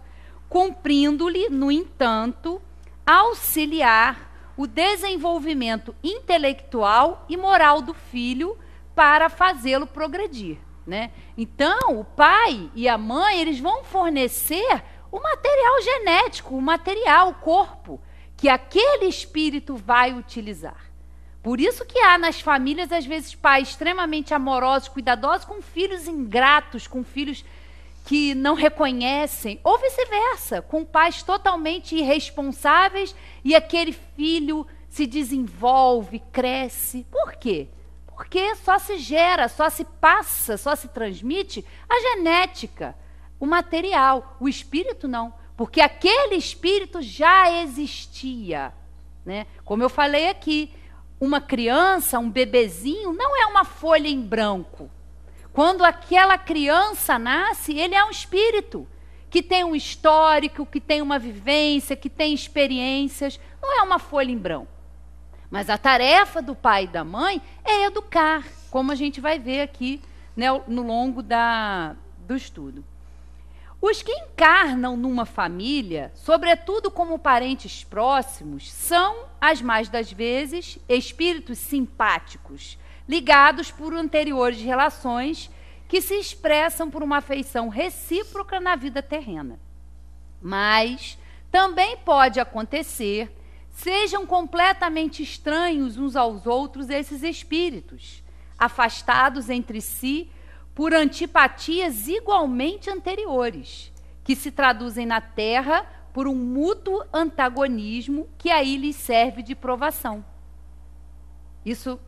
cumprindo-lhe, no entanto, auxiliar o desenvolvimento intelectual e moral do filho para fazê-lo progredir, né? Então, o pai e a mãe, eles vão fornecer o material genético, o material, o corpo, que aquele espírito vai utilizar. Por isso que há nas famílias, às vezes, pais extremamente amorosos, cuidadosos, com filhos ingratos, com filhos que não reconhecem, ou vice-versa, com pais totalmente irresponsáveis e aquele filho se desenvolve, cresce. Por quê? Porque só se gera, só se passa, só se transmite a genética, o material. O espírito não, porque aquele espírito já existia, né? Como eu falei aqui, uma criança, um bebezinho, não é uma folha em branco. Quando aquela criança nasce, ele é um espírito que tem um histórico, que tem uma vivência, que tem experiências. Não é uma folha em branco. Mas a tarefa do pai e da mãe é educar, como a gente vai ver aqui, né, no longo do estudo. Os que encarnam numa família, sobretudo como parentes próximos, são, as mais das vezes, espíritos simpáticos, ligados por anteriores relações que se expressam por uma afeição recíproca na vida terrena. Mas também pode acontecer, sejam completamente estranhos uns aos outros esses espíritos, afastados entre si por antipatias igualmente anteriores, que se traduzem na Terra por um mútuo antagonismo que aí lhes serve de provação. Isso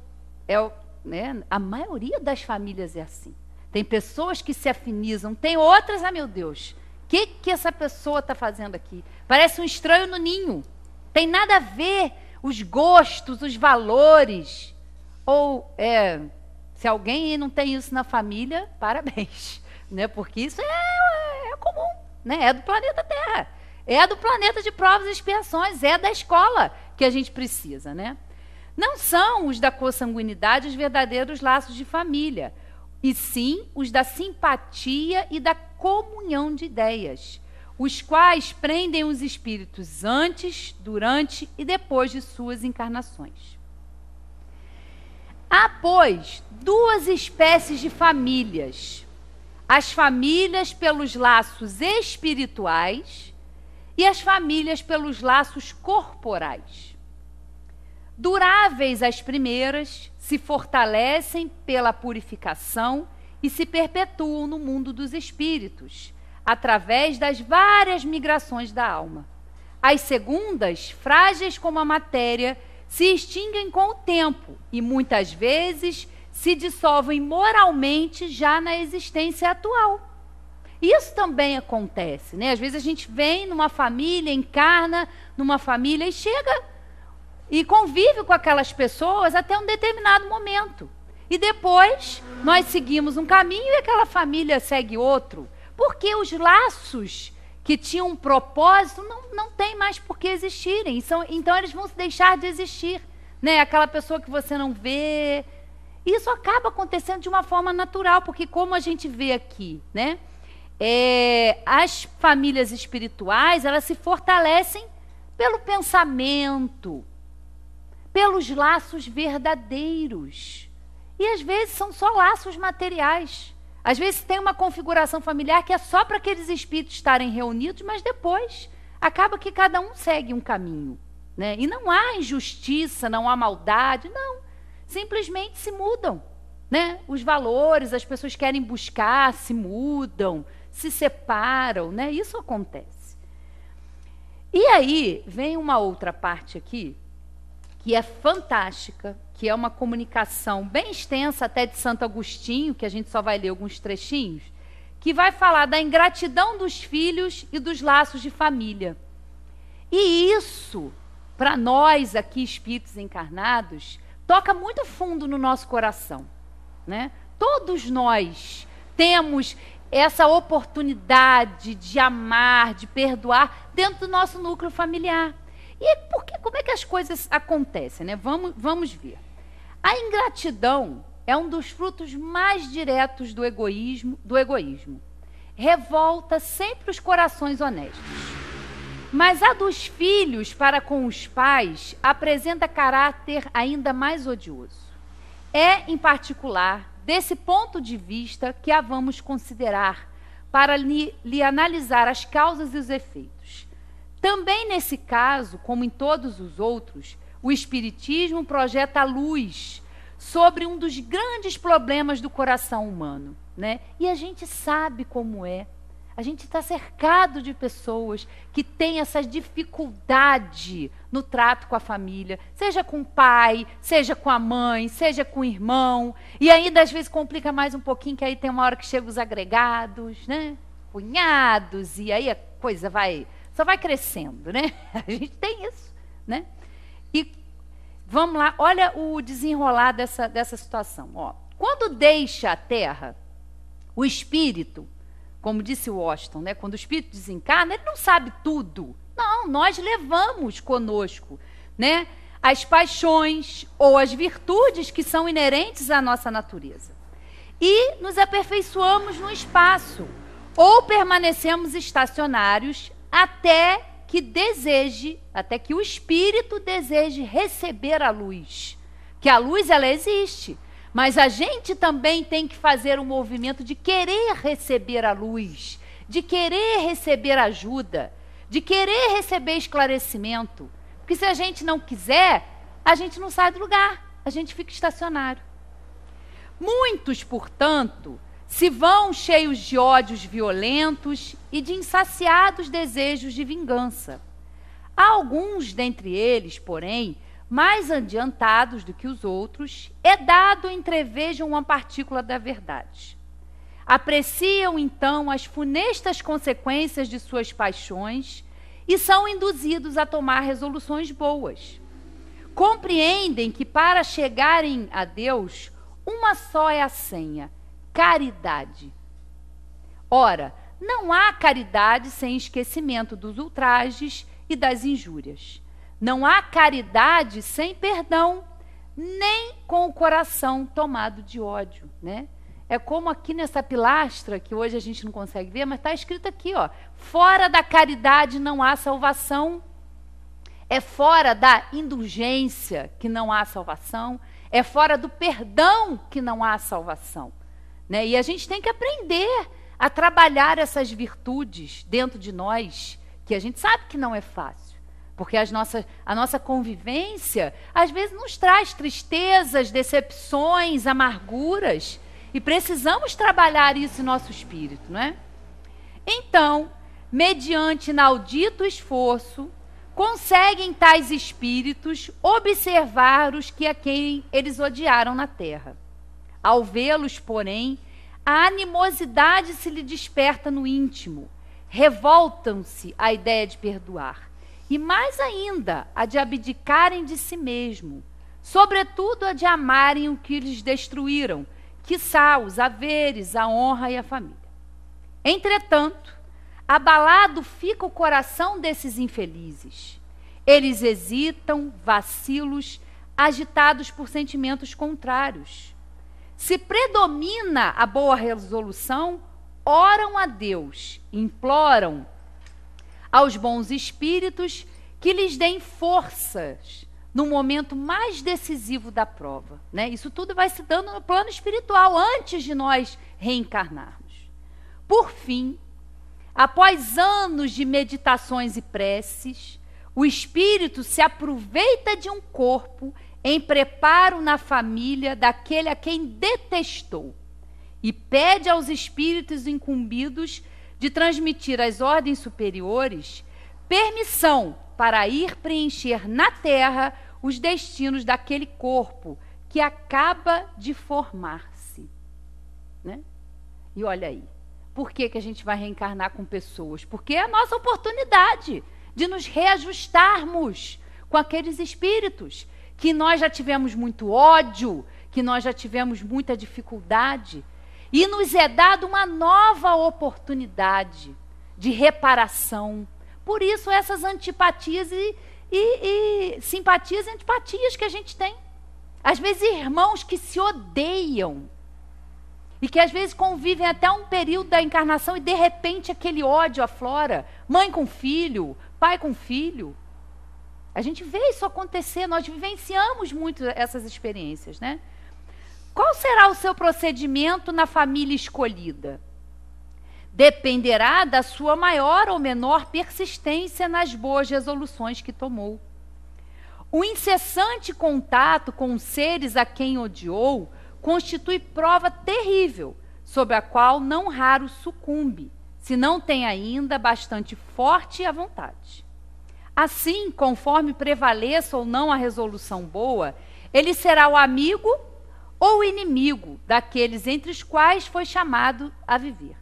é, né, a maioria das famílias é assim. Tem pessoas que se afinizam, tem outras, ah, meu Deus, o que essa pessoa está fazendo aqui? Parece um estranho no ninho. Tem nada a ver os gostos, os valores. Ou, se alguém não tem isso na família, parabéns, né? Porque isso é comum, né? É do planeta Terra. É do planeta de provas e expiações, é da escola que a gente precisa, né? Não são os da consanguinidade os verdadeiros laços de família, e sim os da simpatia e da comunhão de ideias. os quais prendem os espíritos antes, durante e depois de suas encarnações. Há, pois, duas espécies de famílias: as famílias pelos laços espirituais e as famílias pelos laços corporais. Duráveis as primeiras, se fortalecem pela purificação e se perpetuam no mundo dos espíritos, através das várias migrações da alma. As segundas, frágeis como a matéria, se extinguem com o tempo e muitas vezes se dissolvem moralmente já na existência atual. Isso também acontece, né? Às vezes a gente vem numa família, encarna numa família e chega e convive com aquelas pessoas até um determinado momento. E depois nós seguimos um caminho e aquela família segue outro. Porque os laços que tinham um propósito não tem mais por que existirem. Então eles vão deixar de existir, né? Aquela pessoa que você não vê. Isso acaba acontecendo de uma forma natural, porque como a gente vê aqui, né? As famílias espirituais, elas se fortalecem pelo pensamento, pelos laços verdadeiros. E às vezes são só laços materiais. Às vezes tem uma configuração familiar que é só para aqueles espíritos estarem reunidos, mas depois acaba que cada um segue um caminho, né? E não há injustiça, não há maldade, não. Simplesmente se mudam, né? Os valores, as pessoas querem buscar, se mudam, se separam, né? Isso acontece. E aí vem uma outra parte aqui, que é fantástica, que é uma comunicação bem extensa até de Santo Agostinho, que a gente só vai ler alguns trechinhos, que vai falar da ingratidão dos filhos e dos laços de família. E isso, para nós aqui, espíritos encarnados, toca muito fundo no nosso coração, né? Todos nós temos essa oportunidade de amar, de perdoar dentro do nosso núcleo familiar. E como é que as coisas acontecem, né? Vamos ver. A ingratidão é um dos frutos mais diretos do egoísmo. Revolta sempre os corações honestos. Mas a dos filhos para com os pais apresenta caráter ainda mais odioso. É, em particular, desse ponto de vista que a vamos considerar para lhe analisar as causas e os efeitos. Também nesse caso, como em todos os outros, o Espiritismo projeta a luz sobre um dos grandes problemas do coração humano, né? E a gente sabe como é. A gente está cercado de pessoas que têm essa dificuldade no trato com a família, seja com o pai, seja com a mãe, seja com o irmão, e ainda às vezes complica mais um pouquinho, que aí tem uma hora que chegam os agregados, né? Cunhados, e aí a coisa só vai crescendo, né? A gente tem isso, né? E vamos lá, olha o desenrolar dessa situação. Ó, quando deixa a Terra, o espírito, como disse o Washington, né? Quando o espírito desencarna, ele não sabe tudo. Não, nós levamos conosco, né? As paixões ou as virtudes que são inerentes à nossa natureza. E nos aperfeiçoamos no espaço, ou permanecemos estacionários até que o espírito deseje receber a luz. Que a luz, ela existe, mas a gente também tem que fazer um movimento de querer receber a luz, de querer receber ajuda, de querer receber esclarecimento. Porque se a gente não quiser, a gente não sai do lugar, a gente fica estacionário. Muitos, portanto, se vão cheios de ódios violentos e de insaciados desejos de vingança. Há alguns dentre eles, porém, mais adiantados do que os outros, é dado entrevejam uma partícula da verdade. Apreciam, então, as funestas consequências de suas paixões e são induzidos a tomar resoluções boas. Compreendem que, para chegarem a Deus, uma só é a senha: caridade. Ora, não há caridade sem esquecimento dos ultrajes e das injúrias. Não há caridade sem perdão, nem com o coração tomado de ódio, né? É como aqui nessa pilastra, que hoje a gente não consegue ver, mas está escrito aqui, ó, fora da caridade não há salvação. É fora da indulgência que não há salvação. É fora do perdão que não há salvação. Né? E a gente tem que aprender a trabalhar essas virtudes dentro de nós, que a gente sabe que não é fácil. Porque a nossa convivência, às vezes, nos traz tristezas, decepções, amarguras. E precisamos trabalhar isso em nosso espírito, não é? Então, mediante inaudito esforço, conseguem tais espíritos observar os que a quem eles odiaram na terra. Ao vê-los, porém, a animosidade se lhe desperta no íntimo, revoltam-se à ideia de perdoar, e mais ainda, a de abdicarem de si mesmo, sobretudo a de amarem o que lhes destruíram, quiçá os haveres, a honra e a família. Entretanto, abalado fica o coração desses infelizes. Eles hesitam, vacilos, agitados por sentimentos contrários. Se predomina a boa resolução, oram a Deus, imploram aos bons espíritos que lhes deem forças no momento mais decisivo da prova. Né? Isso tudo vai se dando no plano espiritual, antes de nós reencarnarmos. Por fim, após anos de meditações e preces, o espírito se aproveita de um corpo em preparo na família daquele a quem detestou e pede aos espíritos incumbidos de transmitir às ordens superiores permissão para ir preencher na terra os destinos daquele corpo que acaba de formar-se. Né? E olha aí, por que a gente vai reencarnar com pessoas? Porque é a nossa oportunidade de nos reajustarmos com aqueles espíritos que nós já tivemos muito ódio, que nós já tivemos muita dificuldade, e nos é dada uma nova oportunidade de reparação. Por isso essas antipatias e simpatias e antipatias que a gente tem. Às vezes irmãos que se odeiam e que às vezes convivem até um período da encarnação e de repente aquele ódio aflora. Mãe com filho, pai com filho. A gente vê isso acontecer, nós vivenciamos muito essas experiências, né? Qual será o seu procedimento na família escolhida? Dependerá da sua maior ou menor persistência nas boas resoluções que tomou. O incessante contato com seres a quem odiou constitui prova terrível, sobre a qual não raro sucumbe, se não tem ainda bastante forte a vontade. Assim, conforme prevaleça ou não a resolução boa, ele será o amigo ou o inimigo daqueles entre os quais foi chamado a viver.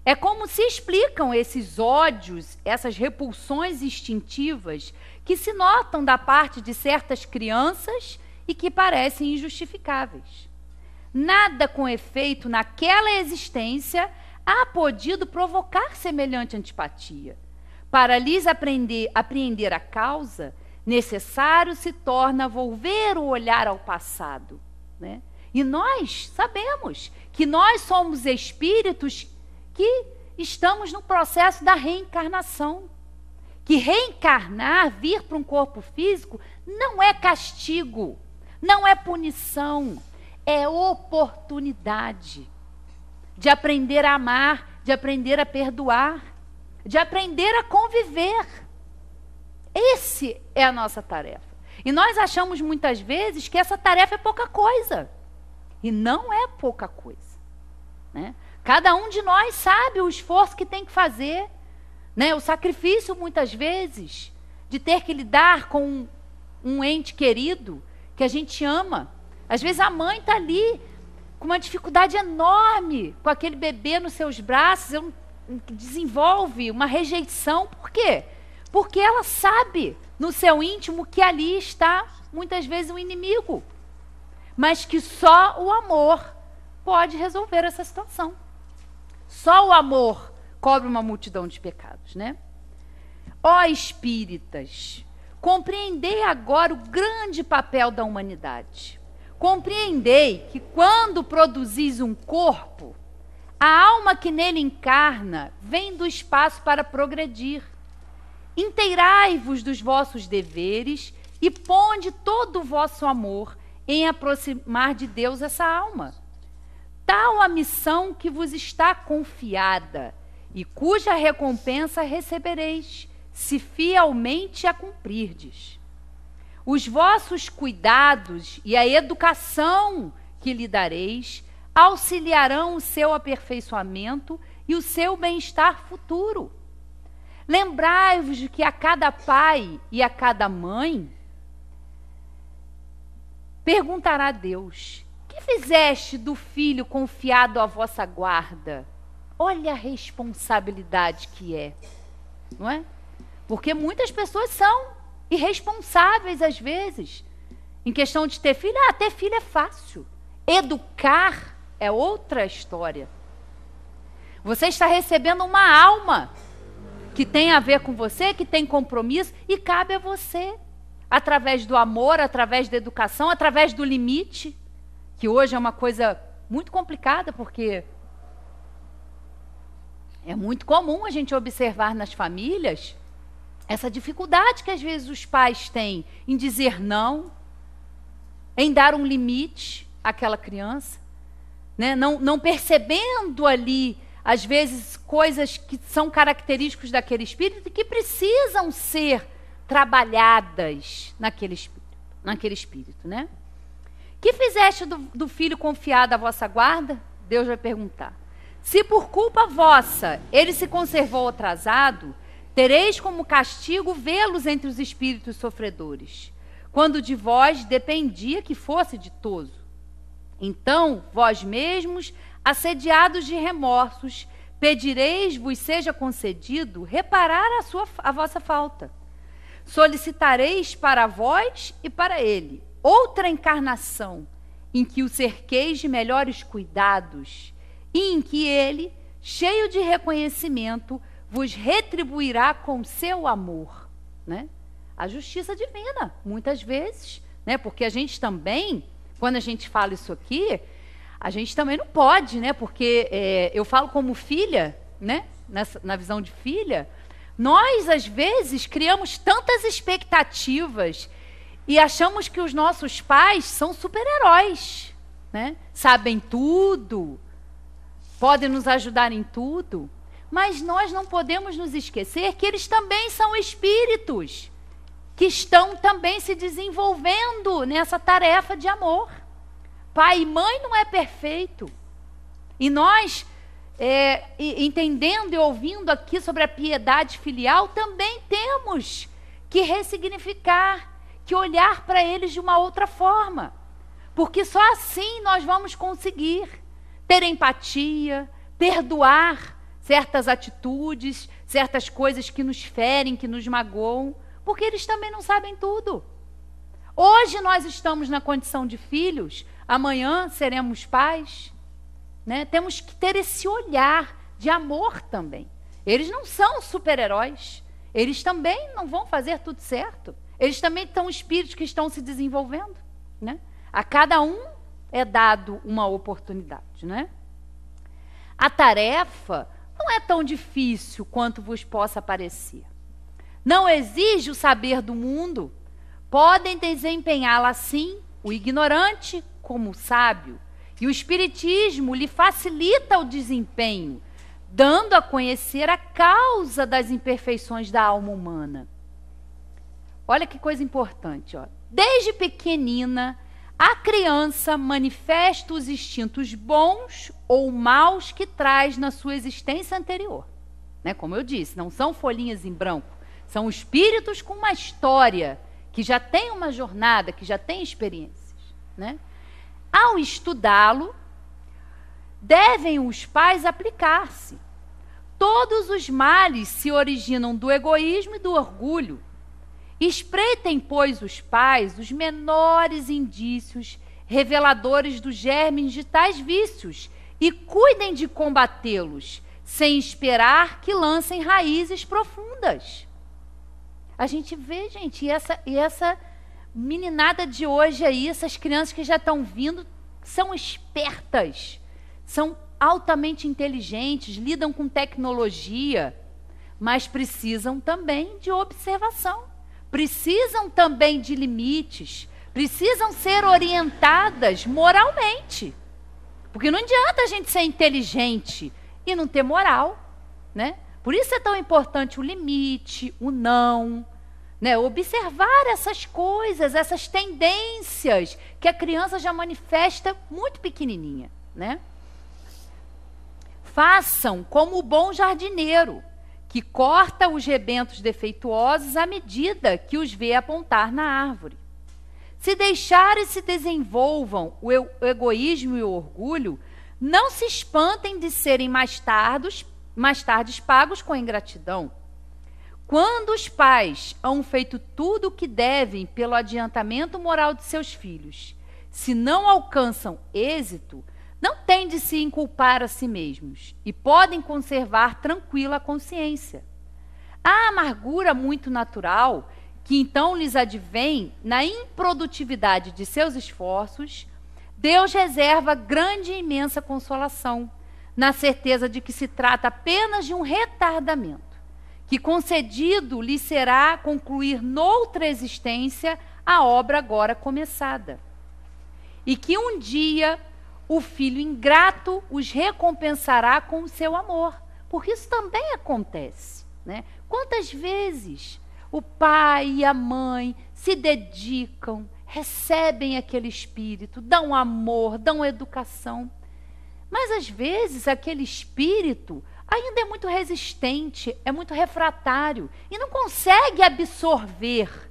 É como se explicam esses ódios, essas repulsões instintivas que se notam da parte de certas crianças e que parecem injustificáveis. Nada com efeito naquela existência há podido provocar semelhante antipatia. Para lhes apreender a causa, necessário se torna volver o olhar ao passado. Né? E nós sabemos que nós somos espíritos que estamos no processo da reencarnação. Que reencarnar, vir para um corpo físico, não é castigo, não é punição, é oportunidade de aprender a amar, de aprender a perdoar, de aprender a conviver. Essa é a nossa tarefa. E nós achamos muitas vezes que essa tarefa é pouca coisa. E não é pouca coisa. Né? Cada um de nós sabe o esforço que tem que fazer, né? O sacrifício, muitas vezes, de ter que lidar com um ente querido que a gente ama. Às vezes a mãe está ali com uma dificuldade enorme com aquele bebê nos seus braços, desenvolve uma rejeição. Por quê? Porque ela sabe no seu íntimo que ali está, muitas vezes, um inimigo. Mas que só o amor pode resolver essa situação. Só o amor cobre uma multidão de pecados, né? Ó espíritas, compreendei agora o grande papel da humanidade. compreendei que quando produzis um corpo, a alma que nele encarna vem do espaço para progredir. Inteirai-vos dos vossos deveres e ponde todo o vosso amor em aproximar de Deus essa alma. Tal a missão que vos está confiada e cuja recompensa recebereis, se fielmente a cumprirdes. Os vossos cuidados e a educação que lhe dareis auxiliarão o seu aperfeiçoamento e o seu bem-estar futuro. Lembrai-vos de que a cada pai e a cada mãe perguntará a Deus: que fizeste do filho confiado à vossa guarda? Olha a responsabilidade que é, não é? Porque muitas pessoas são irresponsáveis às vezes, em questão de ter filho. Ter filho é fácil. Educar é outra história. Você está recebendo uma alma que tem a ver com você, que tem compromisso, e cabe a você, através do amor, através da educação, através do limite, que hoje é uma coisa muito complicada, porque é muito comum a gente observar nas famílias essa dificuldade que às vezes os pais têm em dizer não, em dar um limite àquela criança, né? Não percebendo ali, às vezes, coisas que são características daquele espírito e que precisam ser trabalhadas naquele espírito, né? Que fizeste do filho confiado à vossa guarda? Deus vai perguntar. Se por culpa vossa ele se conservou atrasado, tereis como castigo vê-los entre os espíritos sofredores, quando de vós dependia que fosse ditoso. Então, vós mesmos, assediados de remorsos, pedireis vos seja concedido reparar a vossa falta. Solicitareis para vós e para ele outra encarnação, em que o cerqueis de melhores cuidados, e em que ele, cheio de reconhecimento, vos retribuirá com seu amor, né? A justiça divina, muitas vezes, né? Porque a gente também, quando a gente fala isso aqui, a gente também não pode, né? Porque eu falo como filha, né? Na visão de filha, nós às vezes criamos tantas expectativas e achamos que os nossos pais são super-heróis, né? Sabem tudo, podem nos ajudar em tudo. Mas nós não podemos nos esquecer que eles também são espíritos que estão também se desenvolvendo nessa tarefa de amor. Pai e mãe não é perfeito. E nós, entendendo e ouvindo aqui sobre a piedade filial, também temos que ressignificar, que olhar para eles de uma outra forma. Porque só assim nós vamos conseguir ter empatia, perdoar certas atitudes, certas coisas que nos ferem, que nos magoam, porque eles também não sabem tudo. Hoje nós estamos na condição de filhos, amanhã seremos pais, né? Temos que ter esse olhar de amor também. Eles não são super-heróis, eles também não vão fazer tudo certo. Eles também são espíritos que estão se desenvolvendo, né? A cada um é dado uma oportunidade, né? A tarefa não é tão difícil quanto vos possa parecer. Não exige o saber do mundo. Podem desempenhá-la assim o ignorante como o sábio. E o espiritismo lhe facilita o desempenho, dando a conhecer a causa das imperfeições da alma humana. Olha que coisa importante, ó. Desde pequenina, a criança manifesta os instintos bons ou maus que traz na sua existência anterior. Né? Como eu disse, não são folhinhas em branco. São espíritos com uma história, que já tem uma jornada, que já tem experiências. Né? Ao estudá-lo, devem os pais aplicar-se. Todos os males se originam do egoísmo e do orgulho. Espreitem, pois, os pais os menores indícios reveladores dos germes de tais vícios e cuidem de combatê-los, sem esperar que lancem raízes profundas. A gente vê, gente, e essa Meninada de hoje aí, essas crianças que já estão vindo, são espertas, são altamente inteligentes, lidam com tecnologia, mas precisam também de observação, precisam também de limites, precisam ser orientadas moralmente. Porque não adianta a gente ser inteligente e não ter moral, né? Por isso é tão importante o limite, o não, né? Observar essas coisas, essas tendências que a criança já manifesta muito pequenininha, né? Façam como o bom jardineiro, que corta os rebentos defeituosos à medida que os vê apontar na árvore. Se deixarem se desenvolvam o egoísmo e o orgulho, não se espantem de serem mais tarde pagos com ingratidão. Quando os pais hão feito tudo o que devem pelo adiantamento moral de seus filhos, se não alcançam êxito, não têm de se inculpar a si mesmos e podem conservar tranquila a consciência. A amargura muito natural, que então lhes advém na improdutividade de seus esforços, Deus reserva grande e imensa consolação, na certeza de que se trata apenas de um retardamento, que concedido lhe será concluir noutra existência a obra agora começada. E que um dia o filho ingrato os recompensará com o seu amor, porque isso também acontece, né? Quantas vezes o pai e a mãe se dedicam, recebem aquele espírito, dão amor, dão educação, mas às vezes aquele espírito ainda é muito resistente, é muito refratário e não consegue absorver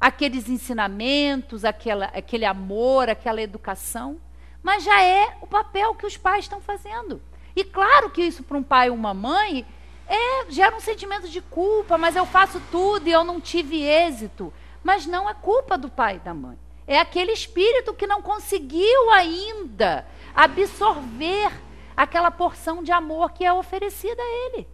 aqueles ensinamentos, aquele amor, aquela educação. Mas já é o papel que os pais estão fazendo. E claro que isso para um pai ou uma mãe gera um sentimento de culpa, mas eu faço tudo e eu não tive êxito. Mas não é culpa do pai e da mãe. É aquele espírito que não conseguiu ainda absorver aquela porção de amor que é oferecida a ele.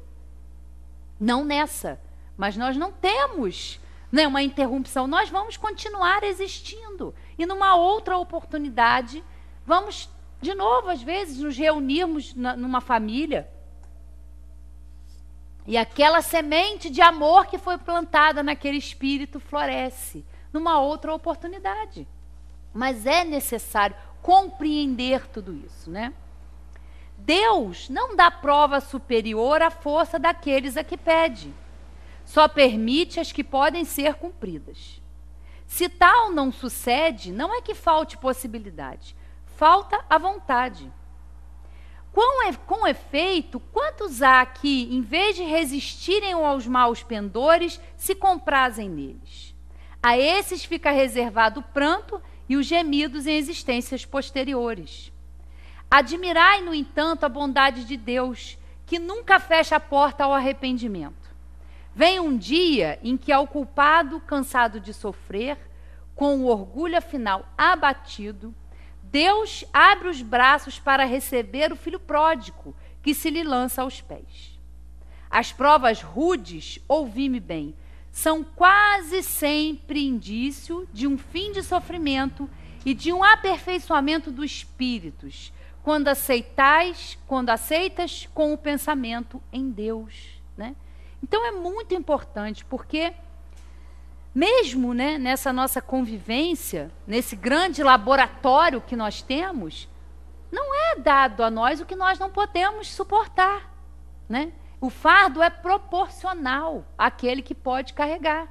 Não nessa, mas nós não temos, né, uma interrupção. Nós vamos continuar existindo. E numa outra oportunidade, vamos, de novo, às vezes, nos reunirmos numa família e aquela semente de amor que foi plantada naquele espírito floresce numa outra oportunidade. Mas é necessário compreender tudo isso, né? Deus não dá prova superior à força daqueles a que pede. Só permite as que podem ser cumpridas. Se tal não sucede, não é que falte possibilidade. Falta a vontade. Com efeito, quantos há que, em vez de resistirem aos maus pendores, se comprazem neles? A esses fica reservado o pranto e os gemidos em existências posteriores. Admirai, no entanto, a bondade de Deus, que nunca fecha a porta ao arrependimento. Vem um dia em que ao culpado, cansado de sofrer, com o orgulho afinal abatido, Deus abre os braços para receber o filho pródigo, que se lhe lança aos pés. As provas rudes, ouvi-me bem, são quase sempre indício de um fim de sofrimento e de um aperfeiçoamento dos espíritos, quando aceitas com o pensamento em Deus, né? Então é muito importante, porque mesmo, né, nessa nossa convivência, nesse grande laboratório que nós temos, não é dado a nós o que nós não podemos suportar, né? O fardo é proporcional àquele que pode carregar.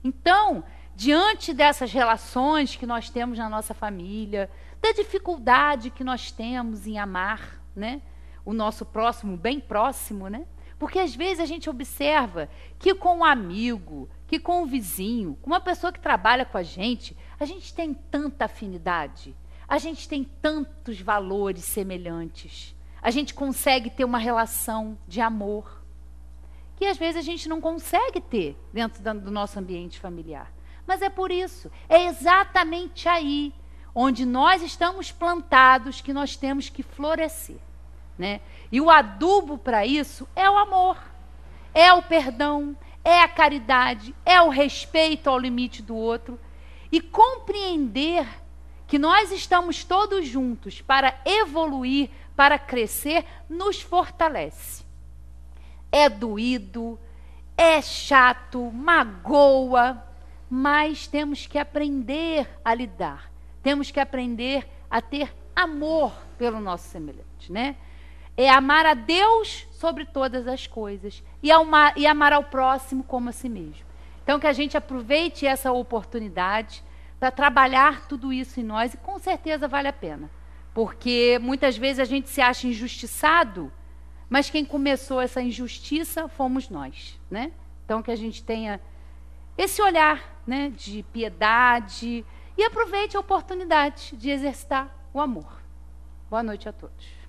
Então, diante dessas relações que nós temos na nossa família, da dificuldade que nós temos em amar, né, o nosso próximo, bem próximo, né? Porque às vezes a gente observa que com um amigo, que com um vizinho, com uma pessoa que trabalha com a gente tem tanta afinidade, a gente tem tantos valores semelhantes, a gente consegue ter uma relação de amor, que às vezes a gente não consegue ter dentro do nosso ambiente familiar. Mas é por isso, é exatamente aí, onde nós estamos plantados, que nós temos que florescer, né? E o adubo para isso é o amor, é o perdão, é a caridade, é o respeito ao limite do outro. e compreender que nós estamos todos juntos para evoluir, para crescer, nos fortalece. É doído, é chato, magoa, mas temos que aprender a lidar. Temos que aprender a ter amor pelo nosso semelhante, né? É amar a Deus sobre todas as coisas e amar ao próximo como a si mesmo. Então, que a gente aproveite essa oportunidade para trabalhar tudo isso em nós, e com certeza vale a pena. Porque muitas vezes a gente se acha injustiçado, mas quem começou essa injustiça fomos nós, né? Então, que a gente tenha esse olhar, né, de piedade, e aproveite a oportunidade de exercitar o amor. Boa noite a todos.